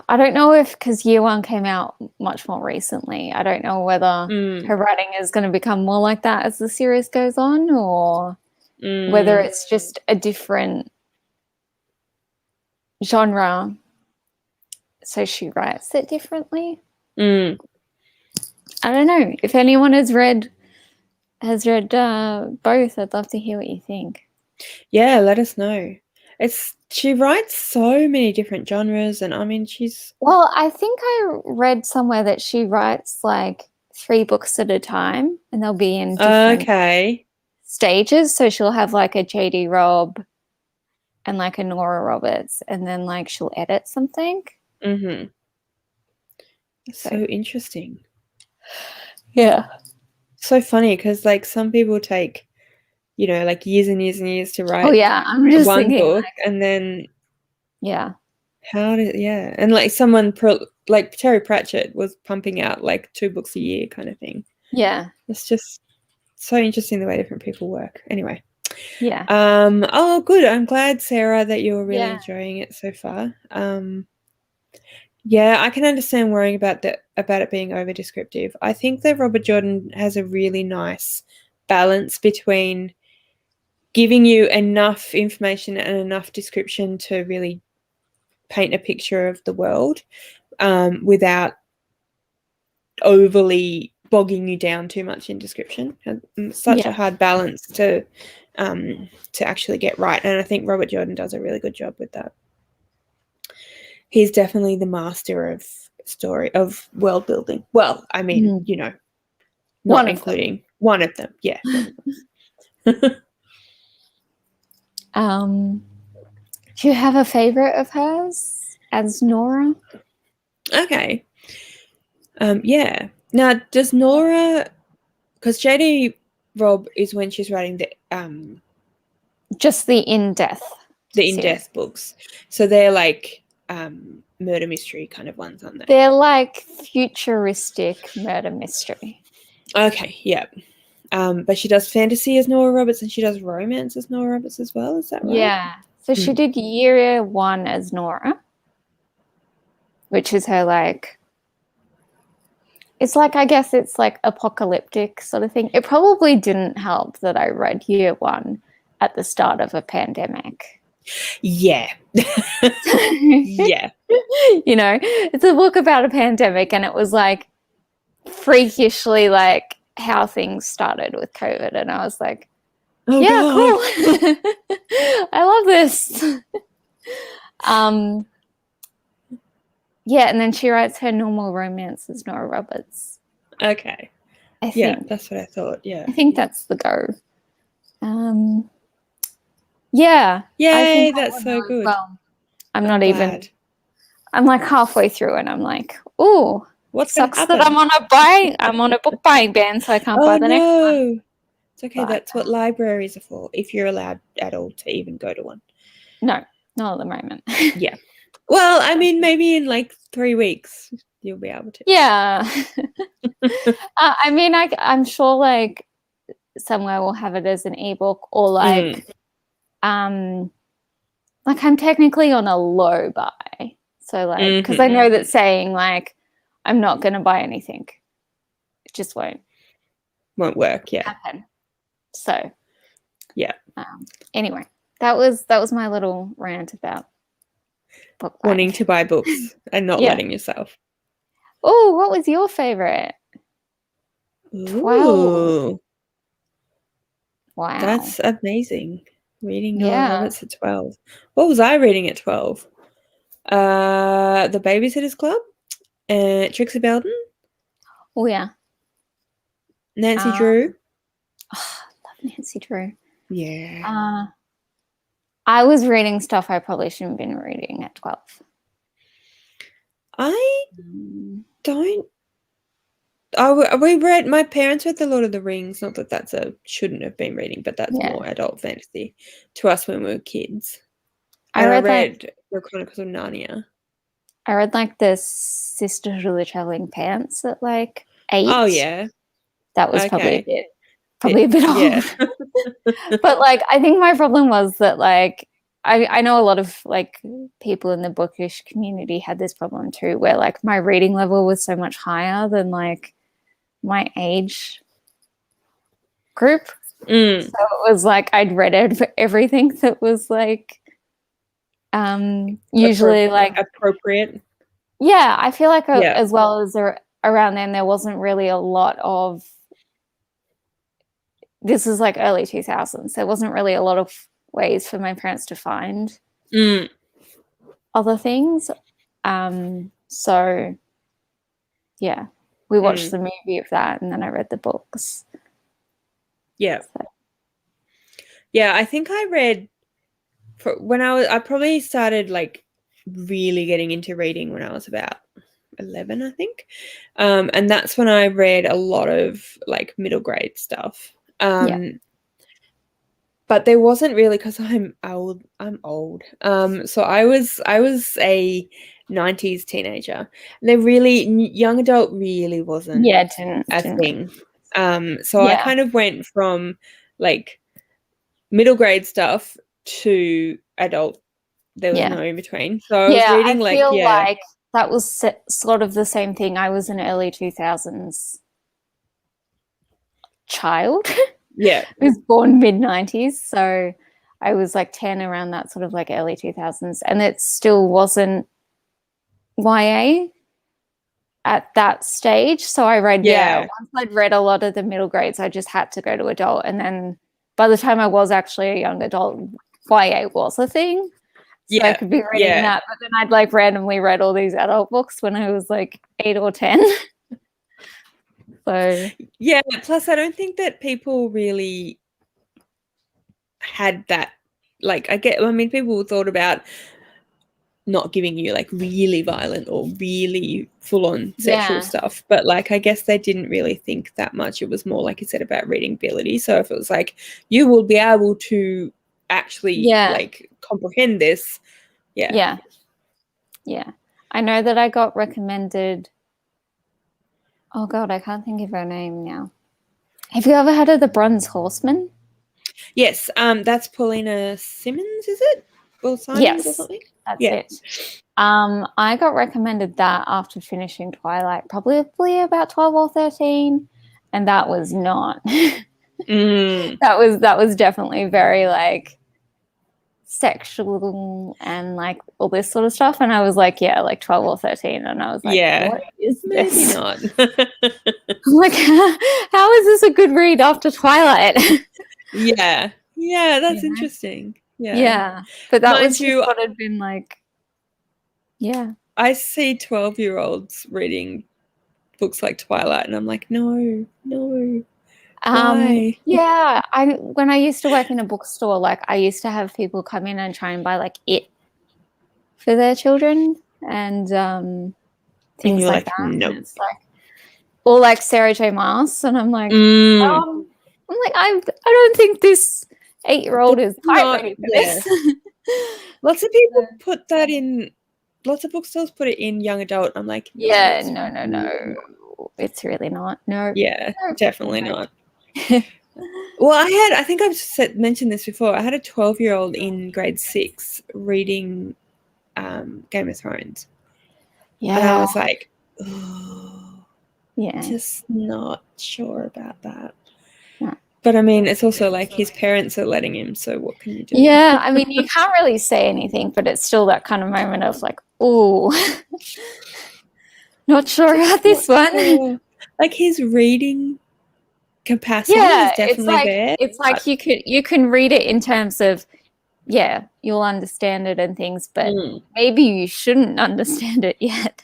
I don't know because Year One came out much more recently. I don't know whether her writing is going to become more like that as the series goes on, or whether it's just a different genre, so she writes it differently. I don't know. If anyone has read has read both. I'd love to hear what you think. Yeah, let us know. She writes so many different genres, and I mean, she's Well, I think I read somewhere that she writes like 3 books at a time, and they'll be in different okay. stages. So she'll have like a JD Robb and like a Nora Roberts, and then like she'll edit something. Mm-hmm. So So interesting. yeah. So funny because like some people take, like years and years and years to Oh write yeah, I'm just one thinking book, like, and then yeah. and like like Terry Pratchett was pumping out like 2 books a year kind of thing. Yeah. It's just so interesting the way different people work. Anyway. Yeah. Oh, good. I'm glad, Sarah, that you're really Yeah. enjoying it so far. Yeah, I can understand worrying about it being over descriptive. I think that Robert Jordan has a really nice balance between giving you enough information and enough description to really paint a picture of the world, without overly bogging you down too much in description. Such a hard balance to actually get right, and I think Robert Jordan does a really good job with that. He's definitely the master of world building. Well, I mean, not including one of them. Yeah, one of them. Do you have a favorite of hers as Nora? Okay. Yeah. Now, does Nora, because JD Robb is when she's writing Just the in-depth in-depth books, so they're like murder mystery kind of ones, aren't they? They're like futuristic murder mystery. Okay, yeah. But she does fantasy as Nora Roberts, and she does romance as Nora Roberts as well. Is that right? Yeah. So she did year 1 as Nora, which is her like, it's like, I guess it's like apocalyptic sort of thing. It probably didn't help that I read year 1 at the start of a pandemic. Yeah. Yeah. It's a book about a pandemic, and it was like freakishly like how things started with COVID, and I was like, oh, yeah, God. cool. I love this. Yeah, and then she writes her normal romance as Nora Roberts. Okay. I think. Yeah, that's what I thought. Yeah. I think that's the go. Yeah. Yay, that's so good. Well, I'm not even glad. I'm like halfway through and I'm like, ooh, what's sucks that I'm on a book buying ban, so I can't buy the next one. It's okay, that's what libraries are for, if you're allowed at all to even go to one. No, not at the moment. Yeah. Well, I mean, maybe in like 3 weeks you'll be able to. Yeah. I mean, I'm sure like somewhere we'll have it as an ebook, or like I'm technically on a low buy. So like, because I know that saying like I'm not going to buy anything, it just won't work. Yeah. Happen. So yeah. Anyway, that was my little rant about book buying. Wanting to buy books and not letting yourself. Oh, what was your favorite? 12. Wow. That's amazing. Reading Nora Roberts at 12. What was I reading at 12? The Babysitter's Club, Trixie Belden. Oh yeah. Nancy Drew. Oh, love Nancy Drew. Yeah. I was reading stuff I probably shouldn't have been reading at 12. I don't. My parents read The Lord of the Rings. Not that that's shouldn't have been reading, but that's more adult fantasy to us when we were kids. I read The Chronicles of Narnia. I read like the Sisterhood of the Traveling Pants at like 8. Oh yeah. That was probably a bit old. Yeah. But like, I think my problem was that like, I know a lot of like people in the bookish community had this problem too, where like my reading level was so much higher than like my age group. So it was like I'd read everything that was like usually like appropriate. Yeah, I feel like as well as around then there wasn't really a lot of this is like early 2000s. There wasn't really a lot of ways for my parents to find other things. So yeah, we watched the movie of that, and then I read the books. Yeah. So. Yeah, I think I read I probably started like really getting into reading when I was about 11, I think. And that's when I read a lot of like middle grade stuff. But there wasn't really, because I'm old. So I was a 90s teenager. There really, young adult really wasn't a thing. So I kind of went from like middle grade stuff to adult. There was no in between. So I was reading I feel like that was sort of the same thing. I was an early 2000s child. Yeah. I was born mid-90s, so I was like 10 around that sort of like early 2000s, and it still wasn't YA at that stage. So I read, once I'd read a lot of the middle grades, I just had to go to adult. And then by the time I was actually a young adult, YA was a thing. So I could be reading that, but then I'd like randomly read all these adult books when I was like 8 or 10. So yeah, plus I don't think that people really had that, like, I mean, people thought about not giving you like really violent or really full-on sexual stuff, but like I guess they didn't really think that much. It was more, like you said, about reading ability. So if it was like, you will be able to actually like comprehend this. Yeah I know that I got recommended, oh god, I can't think of her name now. Have you ever heard of The Bronze Horseman? Yes. That's Paulina Simmons, is it? Or Simons or something? That's it. I got recommended that after finishing Twilight, probably about 12 or 13, and that was not. That was definitely very like sexual and like all this sort of stuff, and I was like, like 12 or 13, and I was like, what is this? Maybe not. I'm like, how is this a good read after Twilight? Yeah, that's interesting. But that was just what had been like. I see 12-year-olds reading books like Twilight, and I'm like, no. Why? When I used to work in a bookstore, like I used to have people come in and try and buy like It for their children and things like that. Nope. It's like, or like Sarah J. Maas, and I'm like, I don't think this 8-year-old is quite ready for this. Lots of people put that in. Lots of bookstores put it in young adult. I'm like, no. It's really not. No. Yeah, definitely not. Well, I think I've mentioned this before. I had a 12-year-old in grade 6 reading Game of Thrones. Yeah. And I was like, just not sure about that. Yeah. But I mean, it's also like his parents are letting him, so what can you do? Yeah, I mean, you can't really say anything, but it's still that kind of moment of like, oh, not sure about this one. Like his reading capacity is definitely there. It's like you can read it in terms of, you'll understand it and things, but maybe you shouldn't understand it yet.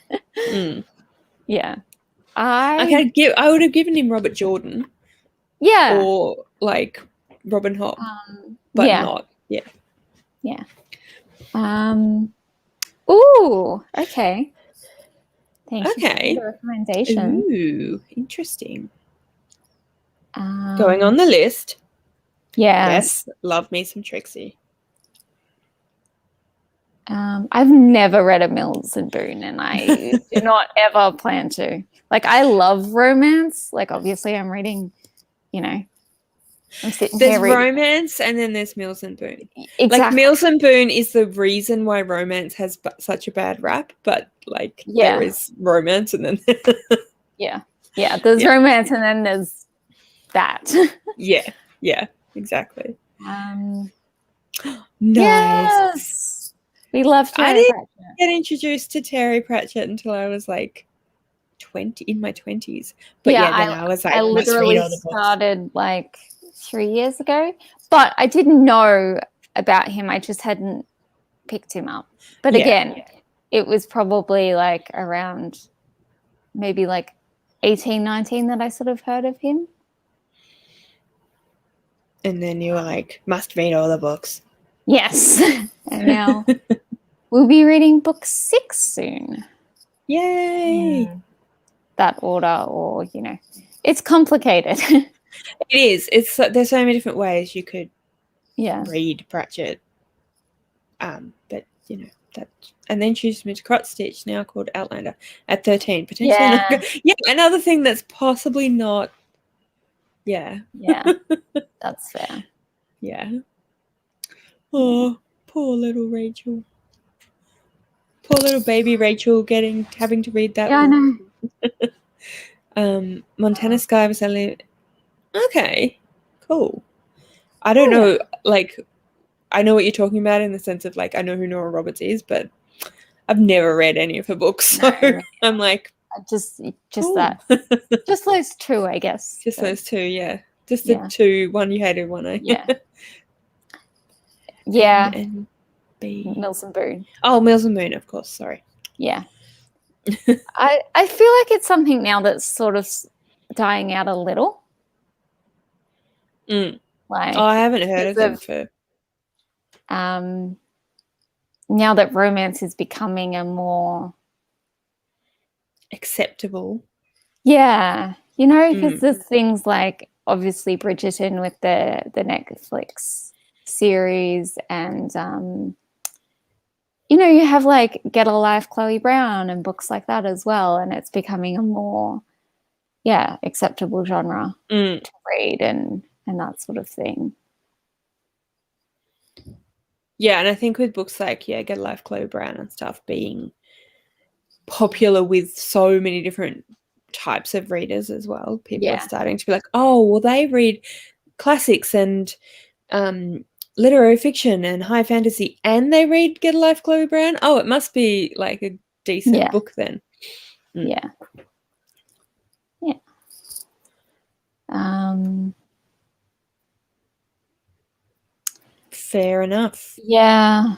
I would have given him Robert Jordan. Yeah. Or like Robin Hobb. But not. Yeah. Ooh, okay. Thank you for the recommendation. Ooh, interesting. Going on the list. Yes, love me some Trixie. I've never read a Mills and Boon, and I do not ever plan to. Like, I love romance. Like, obviously, I'm reading, I'm sitting there's here reading. Romance, and then there's Mills and Boon. Exactly. Like, Mills and Boon is the reason why romance has such a bad rap, but like, there is romance, and then there's romance, and then there's that. yeah, exactly. Nice. Yes. We love Terry Pratchett. Pratchett. I didn't get introduced to Terry Pratchett until I was like 20, in my 20s. But then I was like, I literally started like 3 years ago, but I didn't know about him. I just hadn't picked him up. But again, it was probably like around maybe like 18, 19 that I sort of heard of him. And then you were like, must read all the books. Yes. And now we'll be reading book 6 soon. Yay! That order, or, it's complicated. It is. There's so many different ways you could read Pratchett. But that, and then she's moved to Crotch Stitch, now called Outlander, at 13. Potentially another thing that's possibly not. Yeah. Yeah. That's fair. Yeah. Oh, poor little Rachel. Poor little baby Rachel having to read that. Yeah, I know. Montana Sky was only. Okay, cool. I don't know, like, I know what you're talking about in the sense of, like, I know who Nora Roberts is, but I've never read any of her books, so I'm like, just cool. that, just those two, I guess. Just those two, yeah. Just the two. One you hated, one I. Yeah. And B. Mills and Boone. Oh, Mills and Boone, of course. Sorry. Yeah. I feel like it's something now that's sort of dying out a little. Like, I haven't heard of them for. Now that romance is becoming a more acceptable. Yeah, because there's things like obviously Bridgerton with the Netflix series, and you have like Get a Life, Chloe Brown, and books like that as well, and it's becoming a more acceptable genre to read and that sort of thing. Yeah, and I think with books like Get a Life, Chloe Brown and stuff being popular with so many different types of readers as well, people are starting to be like, oh, well, they read classics and literary fiction and high fantasy, and they read Get a Life, Chloe Brown. Oh, it must be like a decent book then. Yeah. Fair enough. Yeah.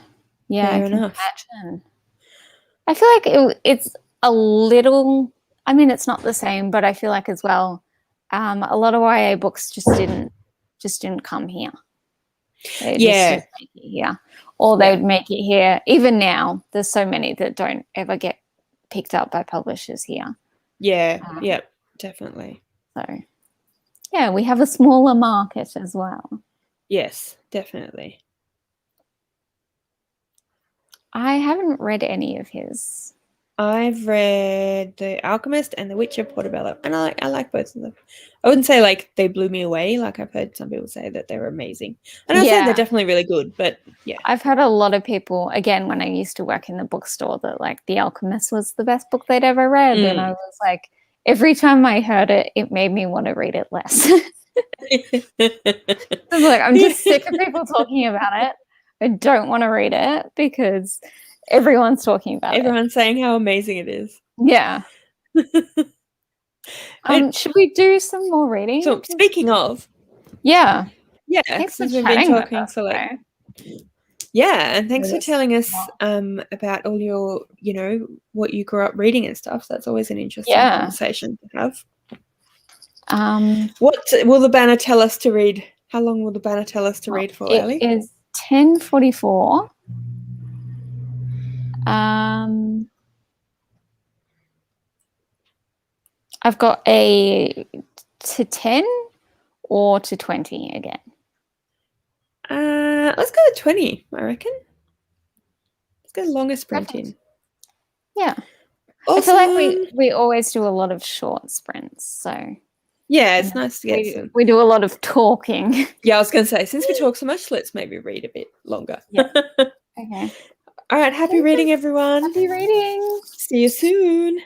Fair enough. Imagine. I feel like it's a little. I mean, it's not the same, but I feel like as well, a lot of YA books just didn't come here. They just make it here, or they would make it here. Even now, there's so many that don't ever get picked up by publishers here. Yeah, definitely. So, we have a smaller market as well. Yes, definitely. I haven't read any of his. I've read The Alchemist and The Witcher Portobello, and I like both of them. I wouldn't say like they blew me away. Like I've heard some people say that they're amazing, and I say they're definitely really good. But I've heard a lot of people, again, when I used to work in the bookstore, that like The Alchemist was the best book they'd ever read, and I was like, every time I heard it, it made me want to read it less. I'm just sick of people talking about it. I don't want to read it because everyone's talking about it. Everyone's saying how amazing it is. Yeah. Should we do some more reading? So speaking of. Yeah. Thanks for we've been talking so like. Yeah, and thanks for telling us about all your, what you grew up reading and stuff. That's always an interesting conversation to have. What will the banner tell us to read? How long will the banner tell us to read for, Ellie? It is 10:44. I've got a to 10 or to 20 again. Let's go to 20, I reckon. Let's go longest sprint in. Yeah. Awesome. I feel like we always do a lot of short sprints, so yeah, it's nice to get some. We do a lot of talking. Yeah, I was going to say, since we talk so much, let's maybe read a bit longer. Yeah. Okay. All right, happy reading, everyone. Happy reading. See you soon.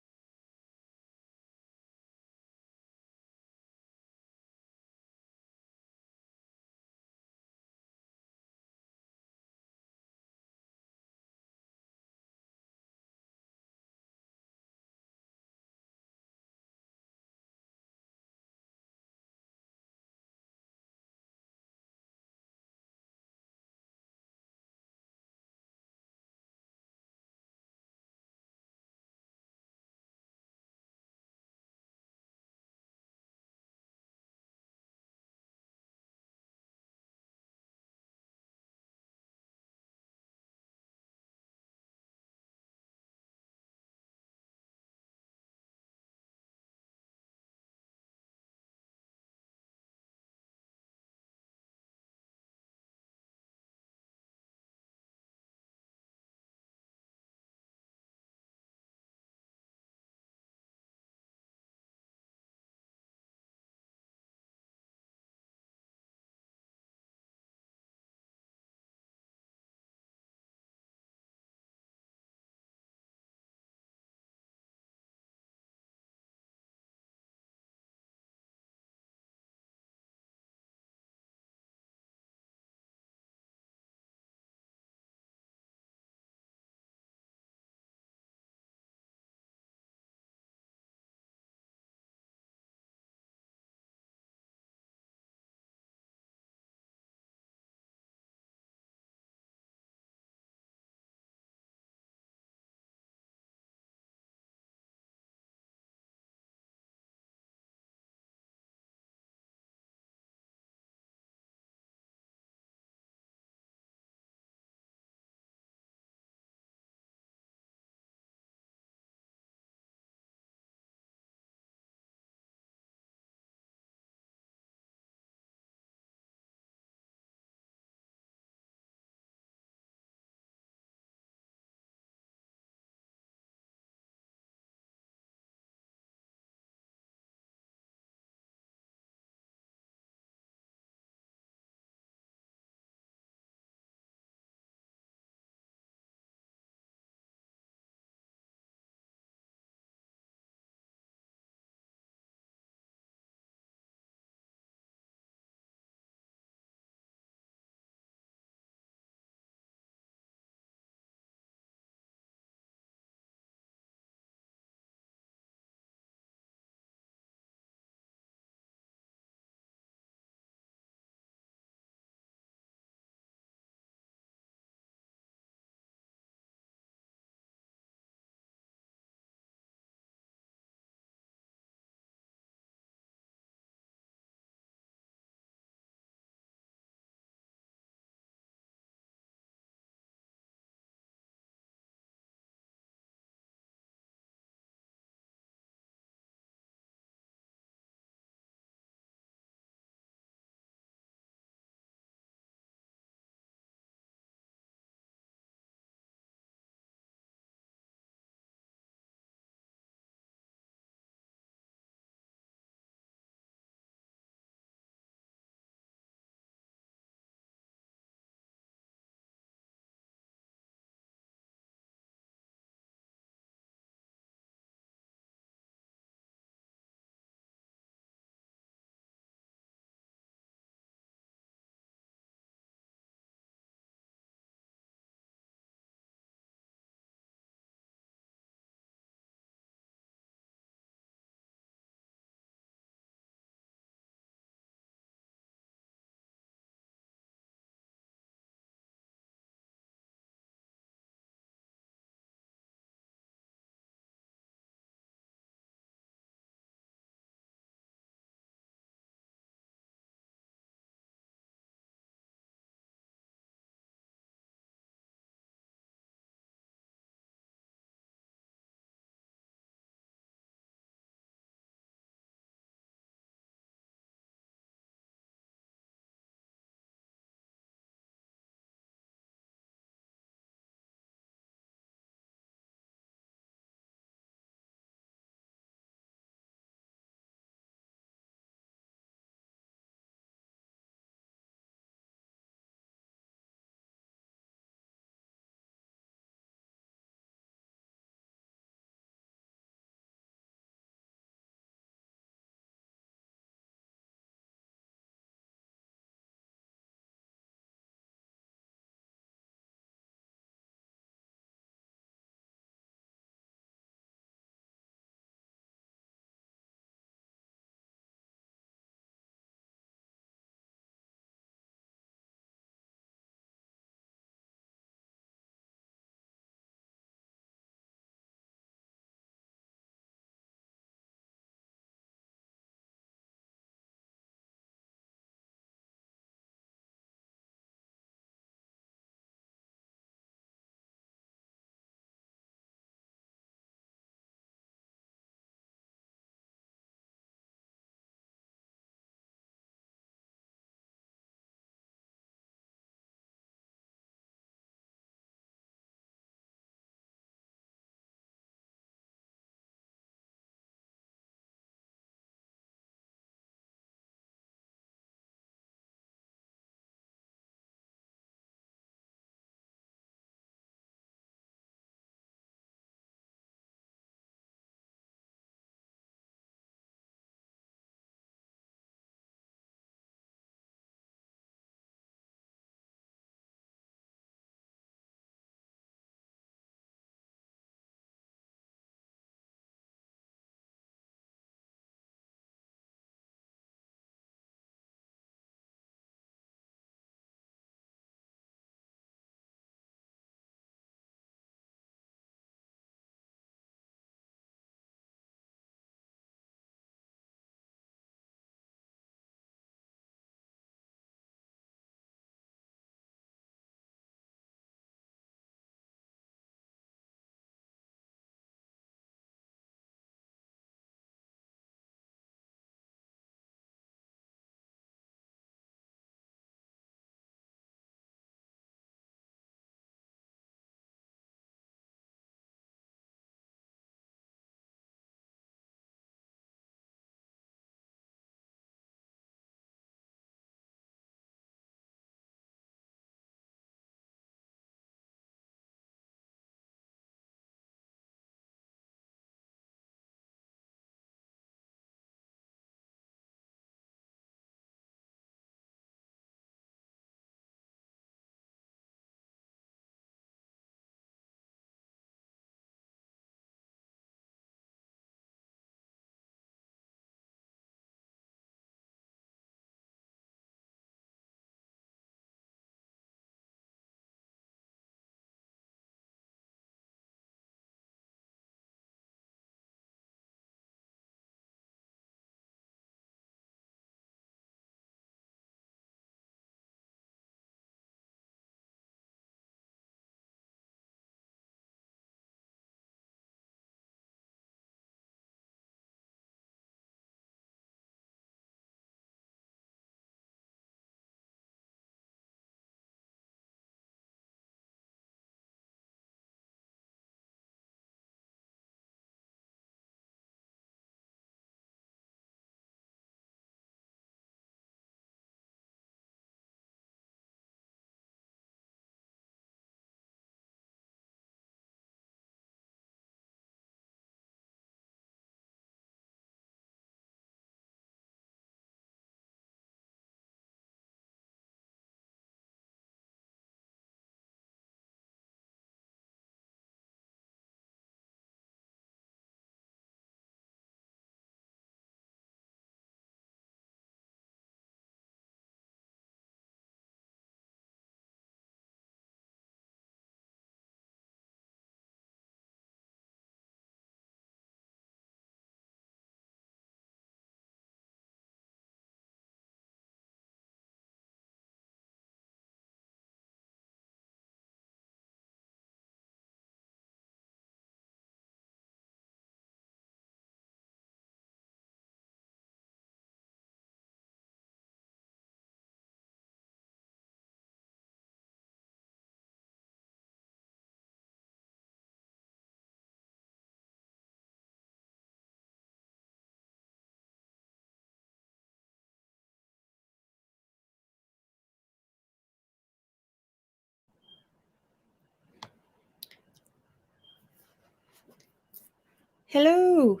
Hello.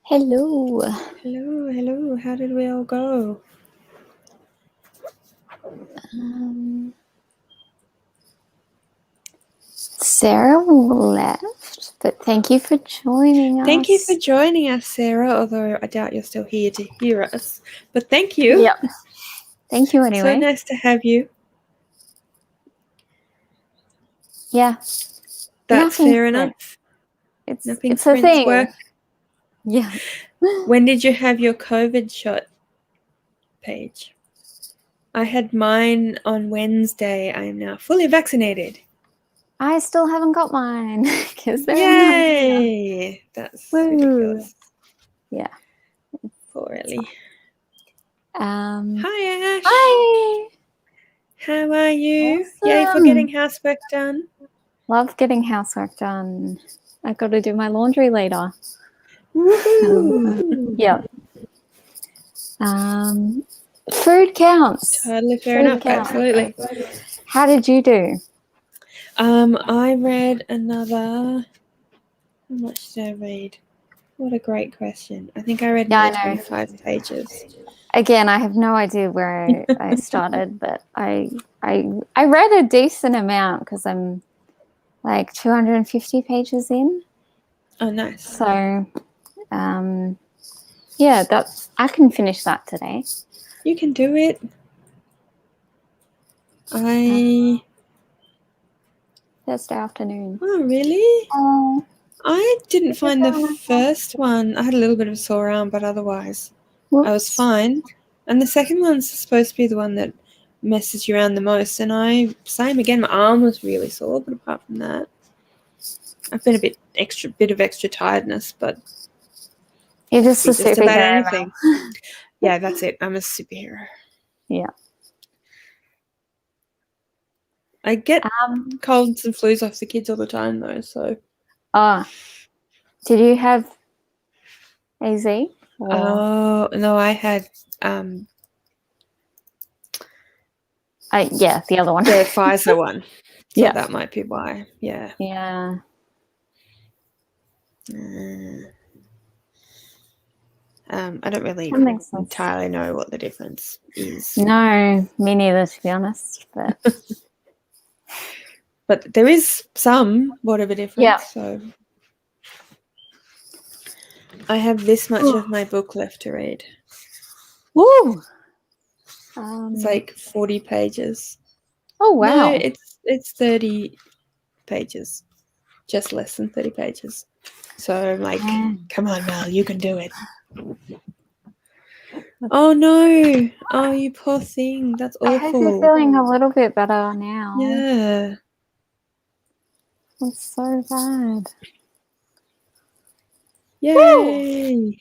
Hello. Hello, hello. How did we all go? Sarah left, but thank you for joining us. Thank you for joining us, Sarah, although I doubt you're still here to hear us. But thank you. Yep. Thank you anyway. So nice to have you. Yeah. That's Nothing fair French. enough. Nothing It's a French thing. work. Yeah. When did you have your COVID shot, Paige? I had mine on Wednesday. I am now fully vaccinated. I still haven't got mine because Yay! That's Woo. ridiculous. Yeah. Poor Ellie. Hi, Ash. Hi. How are you? Awesome. Yay for getting housework done. Love getting housework done. I got to do my laundry later. Woohoo! Yeah. Food counts. Totally fair Food enough. counts. Absolutely. How did you do? I read another. How much did I read? What a great question. I think I read another 25 pages. Again, I have no idea where I started, but I read a decent amount because I'm like 250 pages in. Oh, nice. So, yeah, I can finish that today. You can do it. Thursday afternoon. Oh, really? I didn't find the first one. I had a little bit of a sore arm, but otherwise I was fine. And the second one's supposed to be the one that messes you around the most. And same again, my arm was really sore, but apart from that, I've been a bit of extra tiredness, but you're just a superhero. About anything. Yeah, that's it. I'm a superhero. Yeah. I get colds and flus off the kids all the time, though. So. Did you have AZ? Oh no, I had. Yeah, the other one. The Pfizer one. So yeah, that might be why. Yeah. Yeah. I don't really entirely know what the difference is. No, me neither, to be honest. But there is somewhat of a difference. Yeah. So I have this much of my book left to read. Woo! It's like 40 pages. Oh wow! No, it's 30 pages, just less than 30 pages. So I'm like, come on, Mel, you can do it. Oh no! Oh, you poor thing. That's awful. I hope you're feeling a little bit better now. Yeah. That's so bad. Yay! Woo!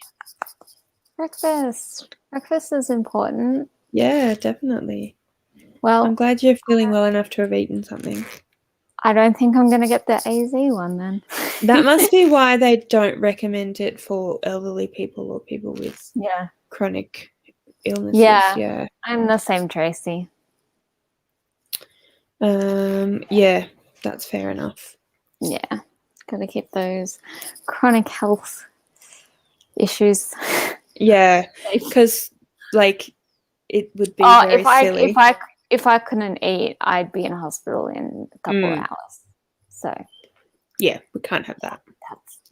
Breakfast. Breakfast is important. Yeah, definitely. Well, I'm glad you're feeling well enough to have eaten something. I don't think I'm going to get the AZ one then. That must be why they don't recommend it for elderly people or people with chronic illnesses. Yeah. I'm the same, Tracy. Yeah, that's fair enough. Yeah, got to keep those chronic health issues. Yeah, because like it would be very silly. If I couldn't eat, I'd be in hospital in a couple of hours. So yeah, we can't have that.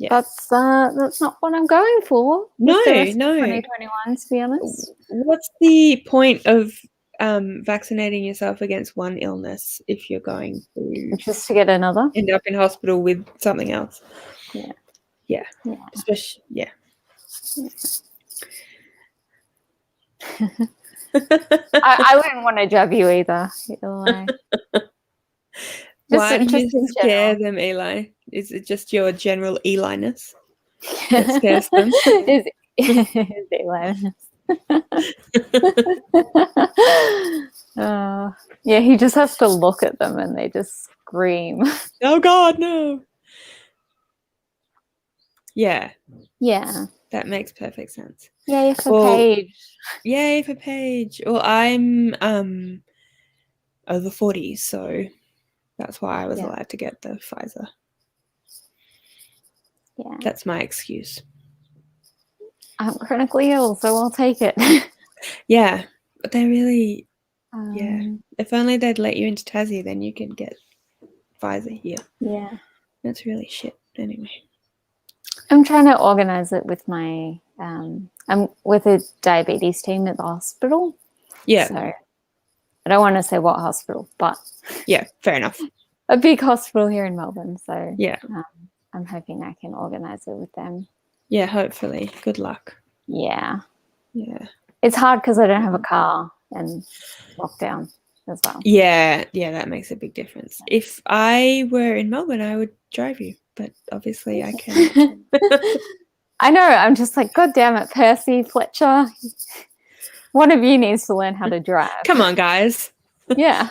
That's not what I'm going for. No. 2021, to be honest. What's the point of vaccinating yourself against one illness if you're going to just to get another? End up in hospital with something else. Yeah. Especially I wouldn't want to jab you either, Eli. Why do you scare them, Eli? Is it just your general Eli-ness that scares them? Is Eli-ness. Yeah, he just has to look at them and they just scream. Oh God, no. Yeah. That makes perfect sense. Yay for Paige. Yay for Paige. Well, I'm over 40, so that's why I was allowed to get the Pfizer. Yeah. That's my excuse. I'm chronically ill, so I'll take it. Yeah, but they're really, yeah. Um, If only they'd let you into Tassie, then you could get Pfizer here. yeah. That's really shit. Anyway. I'm trying to organize it with my I'm with a diabetes team at the hospital. Yeah. So I don't want to say what hospital, but Yeah, fair enough. a big hospital here in Melbourne. So Yeah. I'm hoping I can organize it with them. Yeah, hopefully. Good luck. Yeah. Yeah. It's hard because I don't have a car and lockdown as well. Yeah, that makes a big difference. If I were in Melbourne, I would drive you, but obviously I can't. I know. I'm just like, God damn it, Percy, Fletcher. One of you needs to learn how to drive. Come on, guys. Yeah.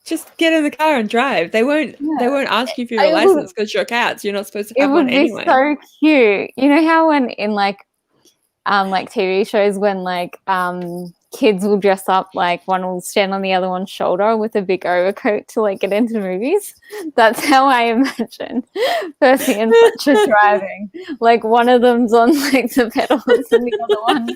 Just get in the car and drive. They won't ask you for your license because you're cats. You're not supposed to have one anyway. It would be so cute. You know how when in like TV shows when like kids will dress up, like one will stand on the other one's shoulder with a big overcoat to like get into movies? That's how I imagine Percy and Fletcher driving. Like one of them's on like the pedals and the other one.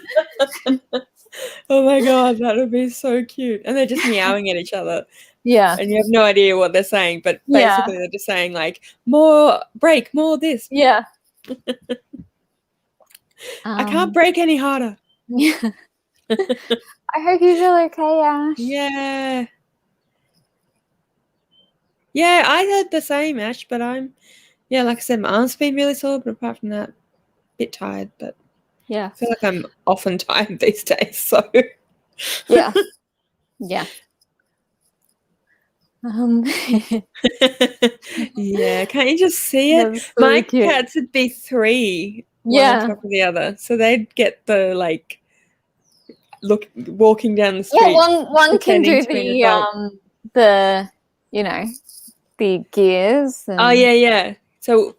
Oh my god, that would be so cute. And they're just meowing at each other. Yeah. And you have no idea what they're saying, but basically they're just saying like, more brake, more this. Yeah. I can't brake any harder. Yeah. I hope you feel okay, Ash. Yeah. Yeah, I heard the same, Ash, but like I said, my arm's been really sore, but apart from that, a bit tired, but yeah. I feel like I'm often tired these days, so. Yeah. Yeah. Yeah, can't you just see it? So my cute. cats would be 3 one on top of the other, so they'd get the like walking down the street. Yeah, one can do the the gears. And... Oh yeah. So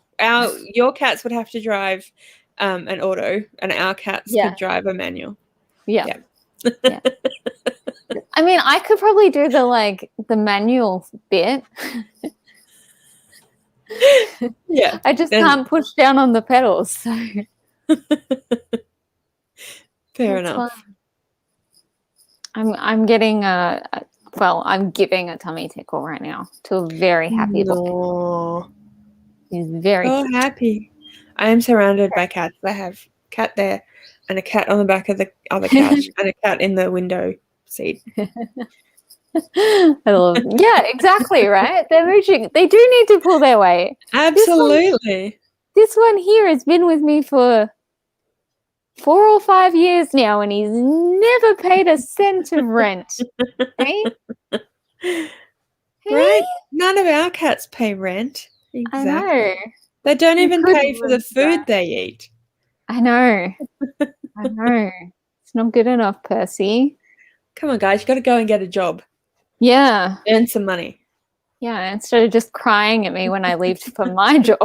your cats would have to drive an auto, and our cats could drive a manual. Yeah. Yeah. I mean, I could probably do the manual bit. Yeah. I just can't push down on the pedals. So. Fair enough. Fun. I'm getting I'm giving a tummy tickle right now to a very happy boy. He's very happy. I am surrounded by cats. I have a cat there and a cat on the back of the other couch and a cat in the window seat. I love yeah, exactly, right? They're mooching. They do need to pull their weight. Absolutely. This one here has been with me for 4 or 5 years now, and he's never paid a cent of rent. Hey? Right? None of our cats pay rent. Exactly. I know. They don't even pay for the food they eat. I know. I know. It's not good enough, Percy. Come on, guys. You got to go and get a job. Yeah. Earn some money. Yeah, instead of just crying at me when I leave for my job.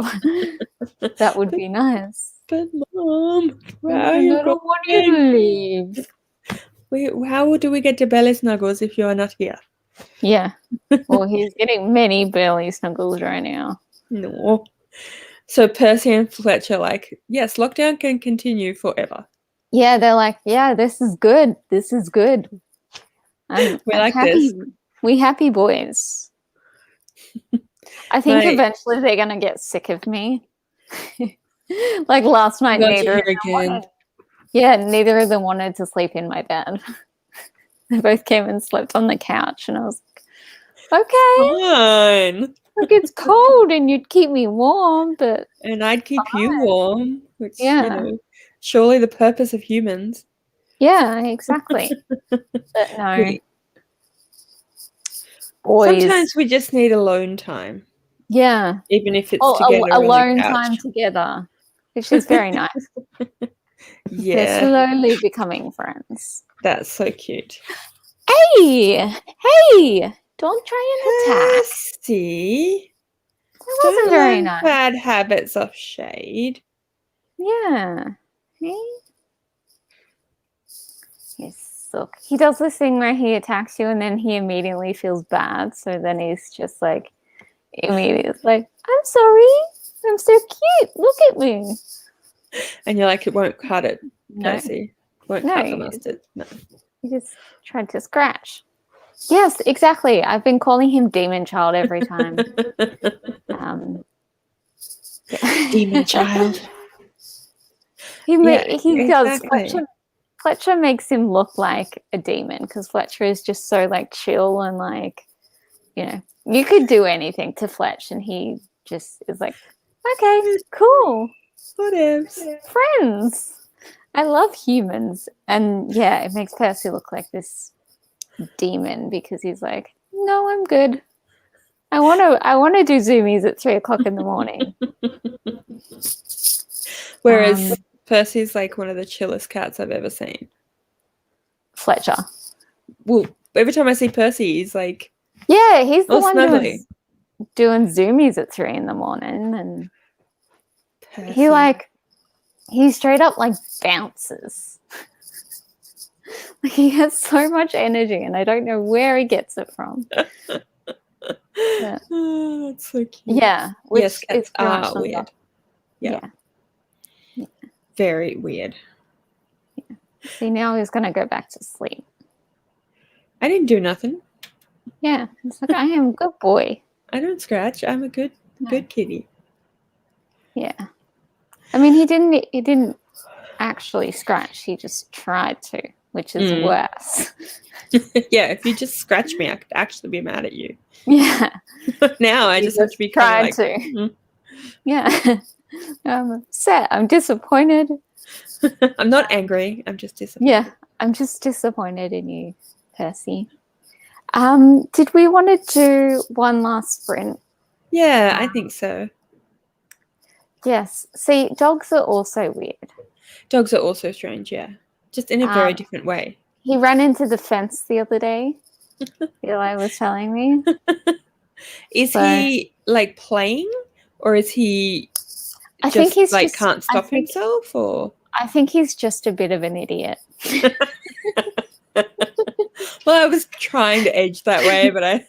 That would be nice. But Mom, I don't want you to leave. How do we get to belly snuggles if you're not here? Yeah. Well, he's getting many belly snuggles right now. No. So Percy and Fletcher yes, lockdown can continue forever. Yeah, they're like, yeah, this is good. This is good. I'm like happy. this. We happy boys. I think eventually they're gonna get sick of me. Like last night, neither of them wanted to sleep in my bed. They both came and slept on the couch, and I was like, okay. Fine. Look, it's cold, and you'd keep me warm, and I'd keep you warm, which surely the purpose of humans. Yeah, exactly. But no. Boys. Sometimes we just need alone time. Yeah. Even if it's together. Alone time together, which is very nice. Yeah. They're slowly becoming friends. That's so cute. Hey! Don't try and attack. See? That wasn't very nice. Bad habits of Shade. Yeah. Hey? Yes, look. He does this thing where he attacks you and then he immediately feels bad. So then he's just immediately like, I'm sorry. I'm so cute. Look at me. And you're like, it won't cut it, No, Percy. Won't No, cut the mustard. No. he just tried to scratch. Yes, exactly. I've been calling him Demon Child every time. Yeah. Demon child. he does. Exactly. Fletcher makes him look like a demon because Fletcher is just so like chill and like, you know, you could do anything to Fletch and he just is like, okay, cool. Whatevs. Friends. I love humans. And yeah, it makes Percy look like this demon because he's like, no, I'm good. I want to do zoomies at 3:00 in the morning. Whereas Percy's like one of the chillest cats I've ever seen. Fletcher. Well, every time I see Percy, he's like, yeah, he's the one snuggly. doing zoomies at 3 in the morning, and Percy. he straight up like bounces. He has so much energy, and I don't know where he gets it from. Yeah. Oh, that's so cute. Yeah, yes, cats is very are much weird. Yeah. Very weird. Yeah. See, now he's gonna go back to sleep. I didn't do nothing. Yeah, it's like I am a good boy. I don't scratch. I'm a good kitty. Yeah, I mean he didn't actually scratch. He just tried to, which is worse. Yeah, if you just scratch me, I could actually be mad at you. Yeah. Now I just have to be tried kind of to. Yeah. I'm upset. I'm disappointed. I'm not angry. I'm just disappointed. Yeah, I'm just disappointed in you, Percy. Did we want to do one last sprint? Yeah, I think so. Yes. See, dogs are also weird. Dogs are also strange, yeah. Just in a very different way. He ran into the fence the other day. Eli was telling me. Is he like playing, or is he I think he's like just, can't stop himself, or? I think he's just a bit of an idiot. Well, I was trying to edge that way, but I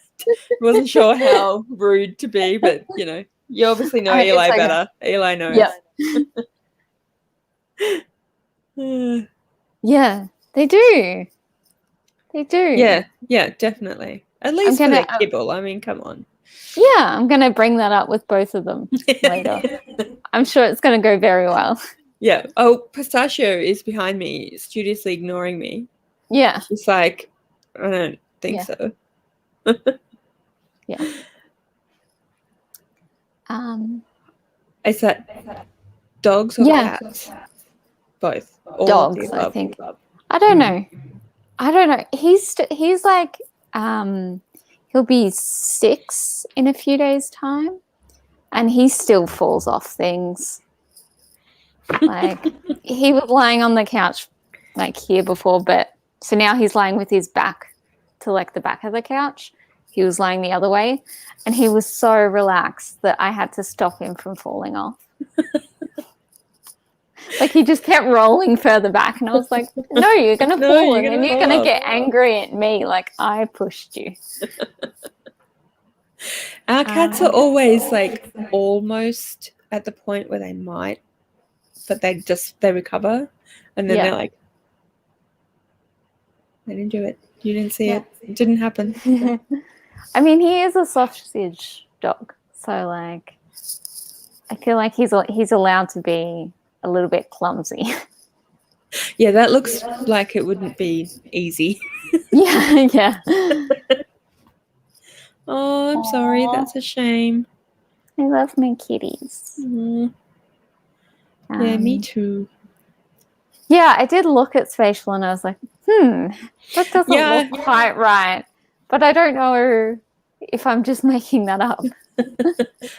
wasn't sure how rude to be. But you know, you obviously know Eli like better. Eli knows. Yeah. Yeah, they do. They do. Yeah, definitely. At least for the kibble. I mean, come on. Yeah, I'm going to bring that up with both of them later. I'm sure it's going to go very well. Yeah. Oh, Pistachio is behind me, studiously ignoring me. Yeah. She's like, I don't think so. Yeah. Is that dogs or cats? Both. All dogs, I think. I don't know. He's like, he'll be 6 in a few days' time, and he still falls off things. Like he was lying on the couch like here before, but so now he's lying with his back to like the back of the couch. He was lying the other way, and he was so relaxed that I had to stop him from falling off. Like he just kept rolling further back, and I was like, no, you're going to fall, and then you're going to get angry at me like I pushed you. Our cats are always like almost at the point where they might, but they recover, and then they're like, I didn't do it. You didn't see it. It didn't happen. I mean, he is a sausage dog, so like I feel like he's allowed to be a little bit clumsy. Yeah, that looks like it wouldn't be easy. Yeah. Oh, I'm sorry. That's a shame. I love my kitties. Yeah, me too. Yeah, I did look at Spatial and I was like, that doesn't look quite right. But I don't know if I'm just making that up.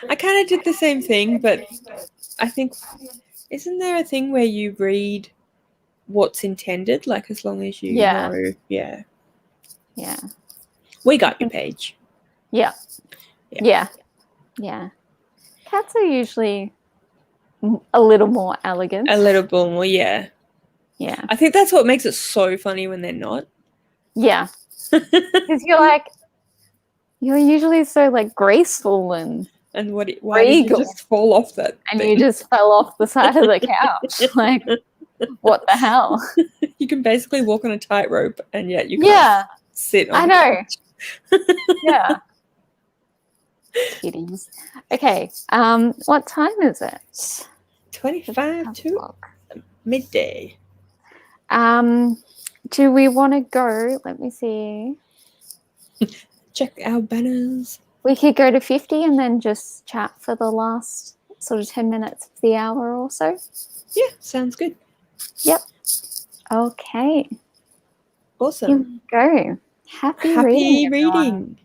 I kind of did the same thing, but I think, isn't there a thing where you read what's intended, like as long as you know? Yeah. We got your page. Yeah. Cats are usually a little more elegant. A little bit more, yeah. I think that's what makes it so funny when they're not. Yeah. Because you're usually so like graceful and And why did you Regal. just fall off that And thing? you just fell off the side of the couch. Like, what the hell? You can basically walk on a tightrope, and yet you can't Yeah, sit on I the know. couch. Yeah. Kitties. Okay. What time is it? 25 to midday. Do we want to go? Let me see. Check our banners. We could go to 50 and then just chat for the last sort of 10 minutes of the hour or so. Yeah, sounds good. Yep. Okay. Awesome. Here we go. Happy Happy reading, everyone. reading.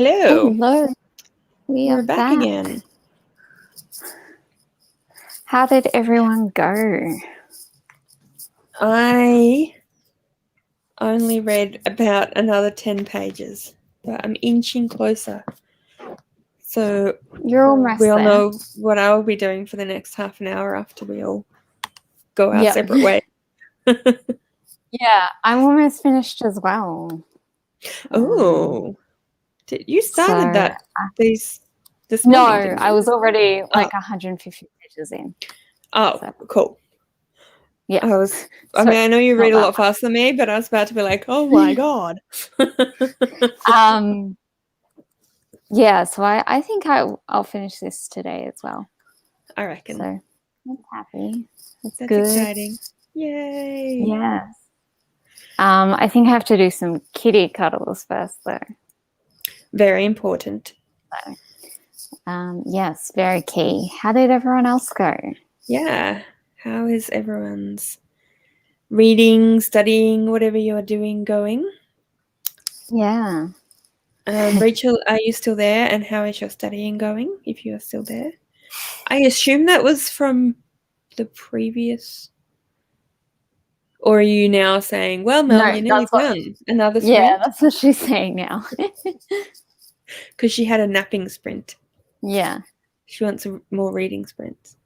Hello. Hello. We We're are back again. How did everyone go? I only read about another 10 pages, but I'm inching closer. So You're almost we'll there. know what I will be doing for the next half an hour after we all go our Yep. separate ways. Yeah, I'm almost finished as well. Oh, you started that this No, morning, didn't you? I was already like 150 pages in. Oh, So, cool. yeah. I mean, I know you read a not lot faster than me, but I was about to be like, oh my God. Yeah, so I think I'll finish this today as well. I reckon. So I'm happy. That's good. Exciting. Yay. Yes. I think I have to do some kitty cuddles first though. Very important. So, yes, very key. How did everyone else go? Yeah. How is everyone's reading, studying, whatever you're doing going? Yeah. Rachel, are you still there? And how is your studying going, if you are still there? I assume that was from the previous... Or are you now saying, well, Mel, you're nearly done. Another sprint? Yeah, that's what she's saying now. Because she had a napping sprint. Yeah. She wants more reading sprints.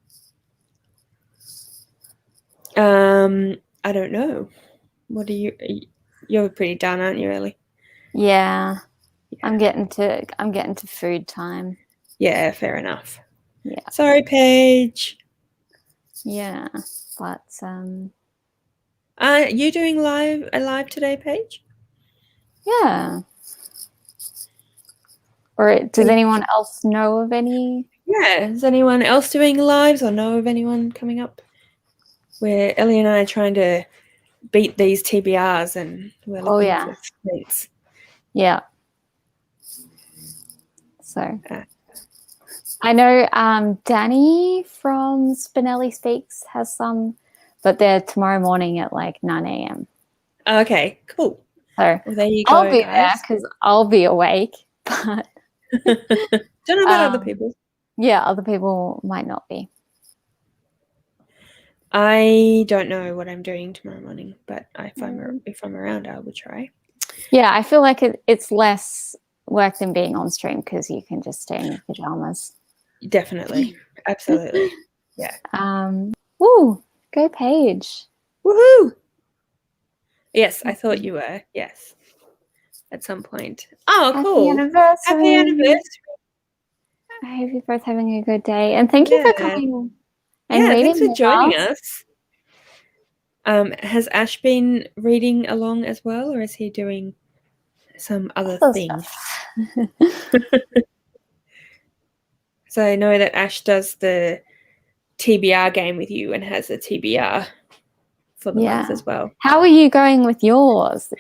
I don't know. What are you... You're pretty done, aren't you, really? Yeah. I'm getting to food time. Yeah, fair enough. Yeah. Sorry, Paige. Yeah. But you doing a live today, Paige? yeah. Or does anyone else know of any? Yeah. Is anyone else doing lives or know of anyone coming up? Where Ellie and I are trying to beat these TBRs and we're looking for sprints. Yeah. So I know Danny from Spinelli Speaks has some, but they're tomorrow morning at like 9 a.m. Okay, cool. So well, there you go, I'll be guys. there because I'll be awake, but don't know about other people. Yeah, other people might not be. I don't know what I'm doing tomorrow morning, but if I'm around, I will try. Yeah, I feel like it's less work than being on stream because you can just stay in your pajamas. Definitely. Absolutely. Yeah. Woo, go Paige. Woohoo! Yes, I thought you were. Yes. At some point. Oh, cool. Happy anniversary. Happy anniversary. I hope you're both having a good day. And thank you for coming and reading. Thanks for joining us. Has Ash been reading along as well, or is he doing some other thing? So I know that Ash does the TBR game with you and has a TBR for the month as well. How are you going with yours?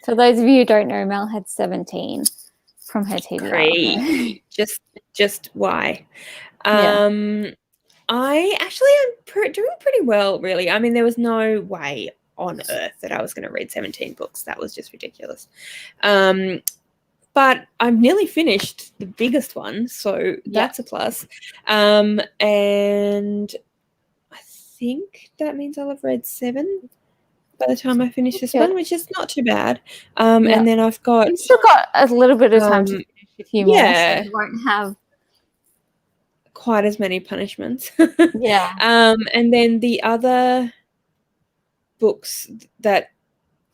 For those of you who don't know, Mel had 17 from her TBR. Great. Just why? I actually am doing pretty well, really. I mean, there was no way on earth that I was going to read 17 books. That was just ridiculous. But I've nearly finished the biggest one, so that's a plus. And I think that means I'll have read 7 by the time I finish this one, which is not too bad. And then I've got... You've still got a little bit of time to finish a few more, so you won't have quite as many punishments. Yeah. And then the other books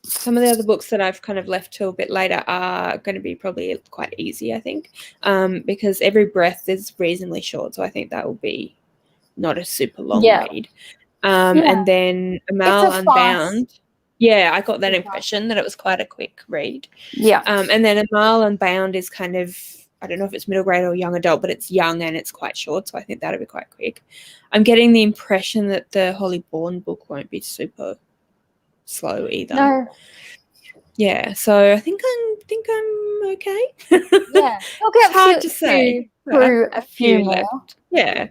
some of the other books that I've kind of left till a bit later are going to be probably quite easy, I think, because Every Breath is reasonably short, so I think that will be not a super long read. And then Mel Unbound. Yeah, I got that impression that it was quite a quick read. Yeah. And then Mel Unbound is kind of, I don't know if it's middle grade or young adult, but it's young and it's quite short, so I think that'll be quite quick. I'm getting the impression that the Holly Bourne book won't be super slow either. No. Yeah, so I think I'm okay. Yeah, it's hard to say. Through a few more. Left. Yeah,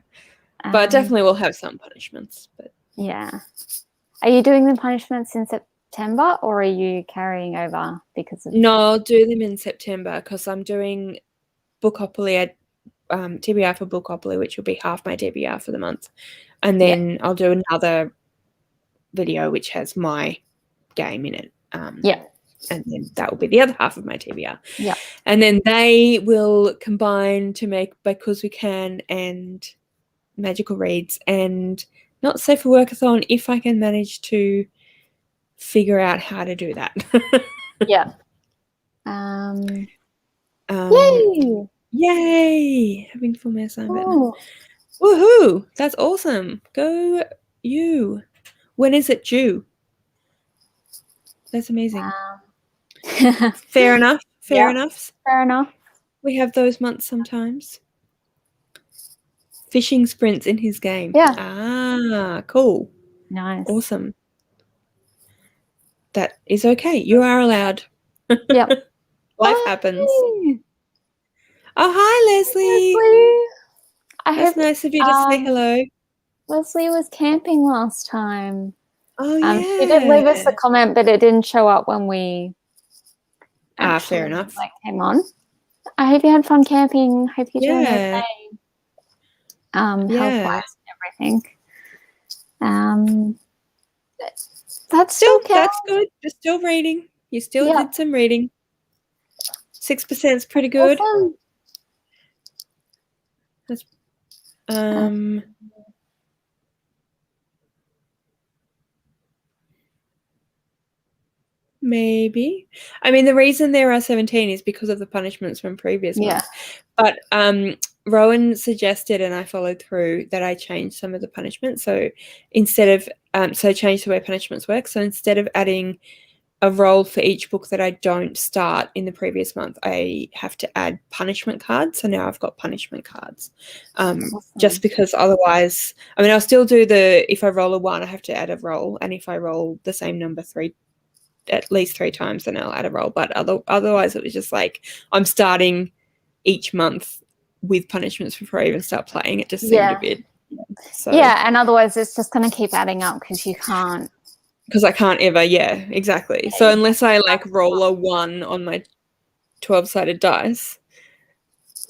but definitely we'll have some punishments. But yeah, are you doing the punishments in September, or are you carrying over because of? No, I'll do them in September because I'm doing Bookopoly, TBR for Bookopoly, which will be half my TBR for the month. And then I'll do another video which has my game in it. Yeah. And then that will be the other half of my TBR. Yeah. And then they will combine to make Because We Can and Magical Reads and Not Safe for Workathon if I can manage to figure out how to do that. Yeah. Yay! Yay! Having full my assignment. Ooh. Woohoo! That's awesome. Go you. When is it due? That's amazing. Fair enough. Fair enough. Fair enough. We have those months sometimes. Fishing sprints in his game. Yeah. Ah, cool. Nice. Awesome. That is okay. You are allowed. Yep. Life happens. Hi. Oh, hi, Leslie. That's nice of you to say hello. Leslie was camping last time. Oh, yeah. She did leave us a comment, but it didn't show up when we fair enough. Came on. I hope you had fun camping. Hope you're doing okay. Health-wise and everything. That's still that's good. You're still reading. You still did some reading. 6% is pretty good. Awesome. That's maybe. I mean, the reason there are 17 is because of the punishments from previous months. But Rowan suggested, and I followed through, that I change some of the punishments. So instead of change the way punishments work. So instead of adding a roll for each book that I don't start in the previous month, I have to add punishment cards. So now I've got punishment cards. Just because otherwise, I mean, I'll still do if I roll a 1, I have to add a roll. And if I roll the same number at least 3 times, then I'll add a roll. But otherwise, it was just like I'm starting each month with punishments before I even start playing. It just seemed a bit. So. Yeah, and otherwise it's just going to keep adding up because you can't. Because I can't ever, exactly. So unless I roll a 1 on my 12-sided dice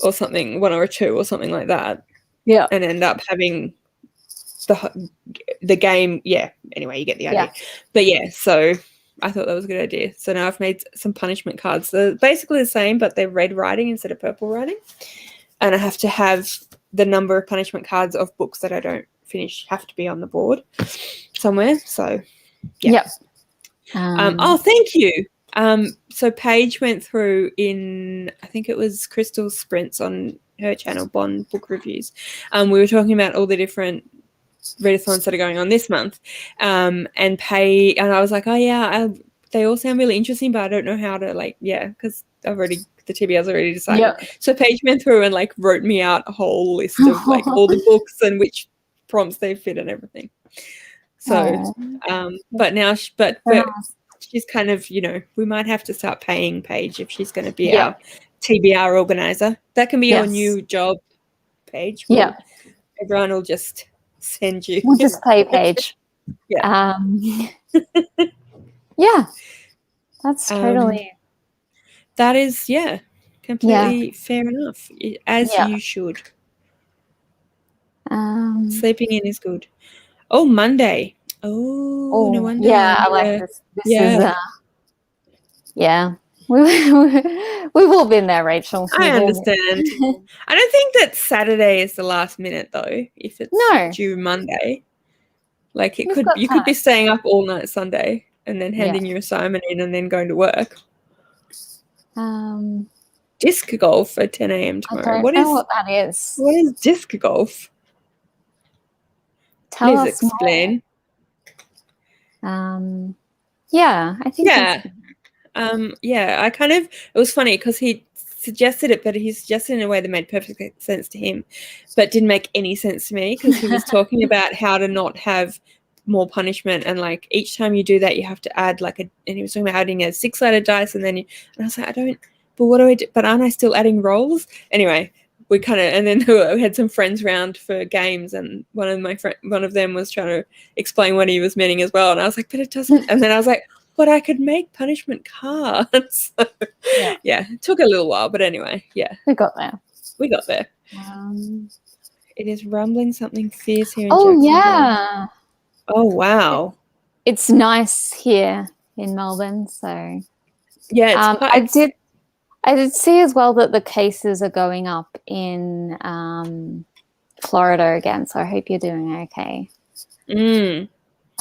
or something, 1 or a 2 or something like that, and end up having the game, anyway, you get the idea. But so I thought that was a good idea. So now I've made some punishment cards. They're basically the same, but they're red writing instead of purple writing. And I have to have the number of punishment cards of books that I don't finish have to be on the board somewhere. So... thank you. So Paige went through in, I think it was Crystal Sprints on her channel, Bond Book Reviews. We were talking about all the different readathons that are going on this month. And I was like, they all sound really interesting, but I don't know how to because the TBR's already decided. So Paige went through and wrote me out a whole list of all the books and which prompts they fit and everything. So, but she's kind of, we might have to start paying Paige if she's going to be our TBR organizer. That can be your new job, Paige. Everyone will just send you. We'll just pay Paige. That's totally. That is, completely fair enough, as you should. Sleeping in is good. Oh, Monday. Oh, no wonder. Yeah, I like this. This is, we've all been there, Rachel. I understand. I don't think that Saturday is the last minute, though, if it's due Monday. You could be staying up all night Sunday and then handing your assignment in and then going to work. Disc golf at 10 a.m. tomorrow. I don't know what that is. What is disc golf? Tell us explain. More. I think. I kind of. It was funny because he suggested it, but he suggested it in a way that made perfect sense to him, but didn't make any sense to me because he was talking about how to not have more punishment and each time you do that you have to add and he was talking about adding a 6-sided dice and I was like, I don't. But what do I do? But aren't I still adding rolls? Anyway. We kind of, and then we had some friends round for games, and one of them was trying to explain what he was meaning as well, and I was like, but it doesn't. And then I was like, but I could make punishment cards. So, yeah, it took a little while, but anyway, yeah, We got there. we got there. It is rumbling something fierce here in Oh, Jacksonville. yeah. Oh, wow. It's nice here in Melbourne, so Yeah, it's quite... I did see as well that the cases are going up in Florida again, so I hope you're doing okay.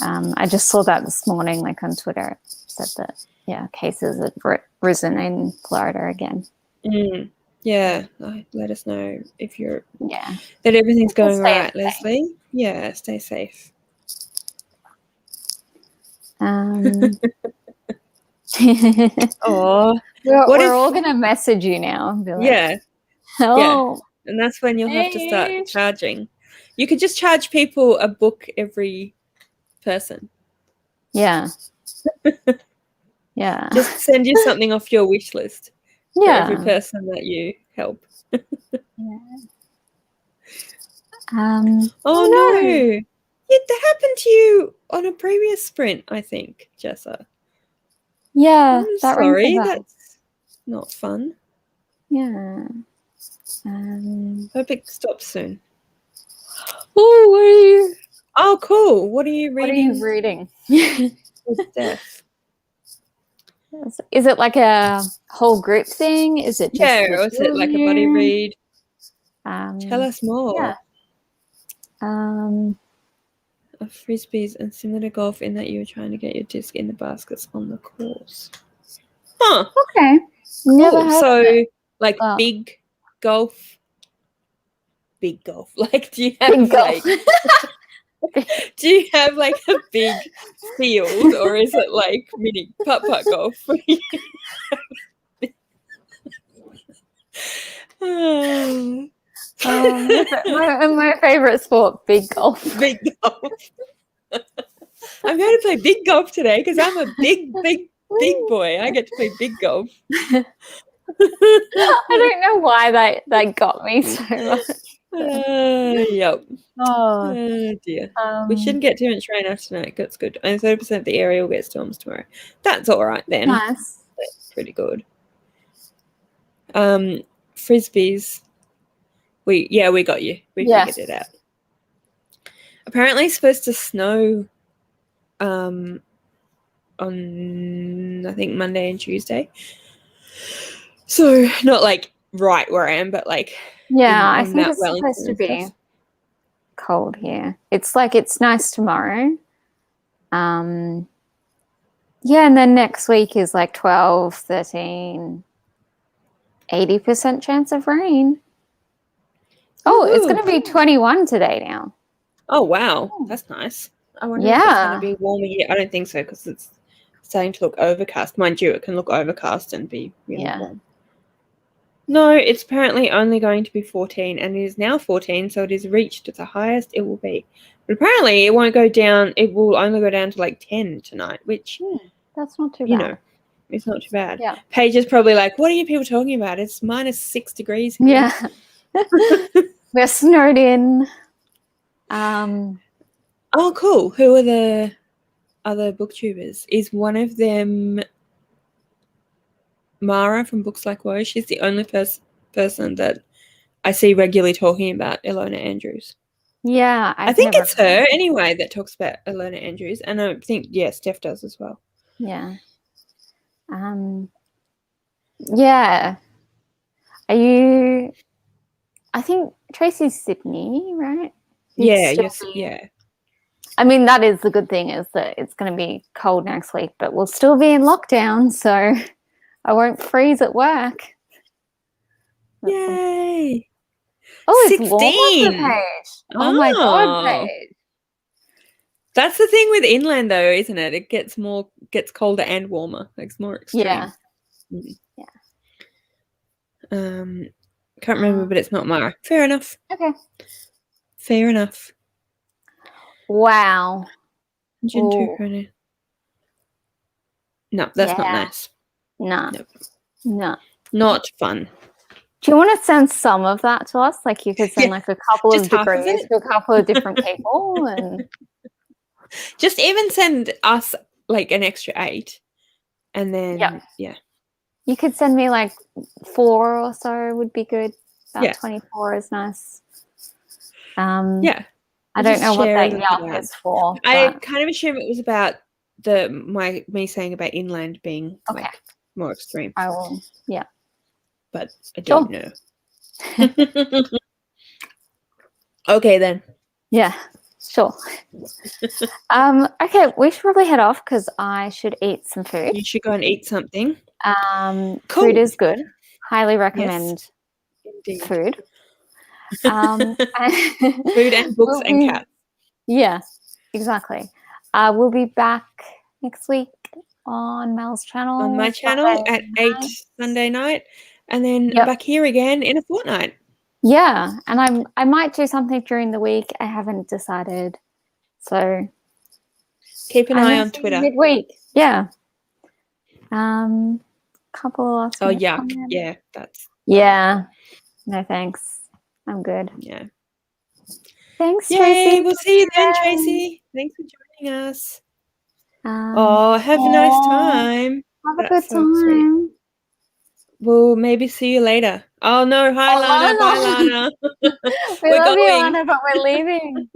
I just saw that this morning, like on Twitter. It said that, cases have risen in Florida again. Yeah, let us know if you're that everything's going right, Leslie. Yeah, stay safe. Oh, we're all gonna message you now. And be like, yeah, oh, and that's when you'll have to start charging. You could just charge people a book every person. Yeah. Yeah. Just send you something off your wish list for every person that you help. Oh no. Yeah, that happened to you on a previous sprint, I think, Jessa. Yeah. I'm sorry, that's not fun. Yeah. Hope it stops soon. Oh, what are you? Oh, cool. What are you reading? What are you reading? With death. Is it like a whole group thing? Is it just or is it like a buddy read? Tell us more. Yeah. Of frisbees and similar to golf in that you were trying to get your disc in the baskets on the course. Huh. Okay. Never heard of it. Like big golf. Big golf. Like, do you have like do you have like a big field, or is it like mini putt-putt golf? My favorite sport, big golf. Big golf. I'm going to play big golf today because I'm a big boy. I get to play big golf. I don't know why that got me so much. Yep. Oh dear. We shouldn't get too much rain after tonight. That's good. And 30% of the area will get storms tomorrow. That's all right then. Nice. That's pretty good. Frisbees. We got you. We figured it out. Apparently it's supposed to snow on I think Monday and Tuesday. So not like right where I am, but like I think it's supposed to be cold here. It's nice tomorrow. And then next week is like 12, 13, 80% chance of rain. Oh, it's going to be 21 today now. Oh, wow. That's nice. I wonder if it's going to be warmer yet. I don't think so because it's starting to look overcast. Mind you, it can look overcast and be really warm. No, it's apparently only going to be 14 and it is now 14, so it has reached the highest it will be. But apparently it won't go down. It will only go down to like 10 tonight, which, that's not too bad. You know, it's not too bad. Yeah. Paige is probably like, what are you people talking about? It's -6 degrees here. Yeah. We're snowed in. Oh, cool. Who are the other booktubers? Is one of them Mara from Books Like Woe? She's the only person that I see regularly talking about Ilona Andrews. Yeah. I think it's her anyway that talks about Ilona Andrews. And I think, Steph does as well. Yeah. Yeah. Are you... I think Tracy's Sydney, right? Yeah. I mean, that is the good thing, is that it's going to be cold next week, but we'll still be in lockdown, so I won't freeze at work. Yay! Oh, it's 16. warm, Paige. Oh my God, Paige. That's the thing with inland, though, isn't it? It gets colder and warmer. It's more extreme. Yeah. Can't remember, but it's not Mara. Fair enough. Okay. Fair enough. Wow. No, that's not nice. No. Nope. No. Not fun. Do you want to send some of that to us? Like you could send like a couple of degrees to a couple of different people, and just even send us like an extra 8. And then, yeah. You could send me like 4 or so would be good. About 24 is nice. Yeah. I don't know what that yuck is for. I kind of assume it was about me saying about inland being like more extreme. I will, but I don't know. Okay, then. Yeah, sure. Okay, we should probably head off because I should eat some food. You should go and eat something. Cool. Food is good. Highly recommend food. Food and books and cats. Yeah, exactly. We'll be back next week on Mel's channel. On my channel at 8 Sunday night. And then back here again in a fortnight. Yeah, and I might do something during the week. I haven't decided. So keep an eye on Twitter. Midweek. Yeah. Couple of yuck. Yeah, that's no thanks. I'm good. Yeah. Thanks, Yay, Tracy. We'll see you then, Tracy. Thanks for joining us. Have a nice time. Have a good time. Sweet. We'll maybe see you later. Oh no, hi Lana. Bye Lana. We love you, Lana, but we're leaving.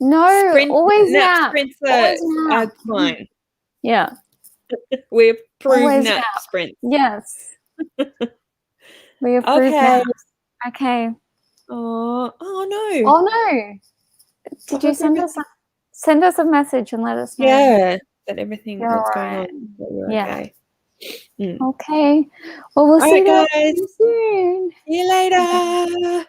No, always nap. Sprints are fine. Yeah. We approve nap sprints. Yes. We approve naps. Okay. Oh no. Oh no. Did you send us a message and let us know? Yeah, that everything what's going on. That we're okay. Okay. Well, we'll see you guys soon. See you later.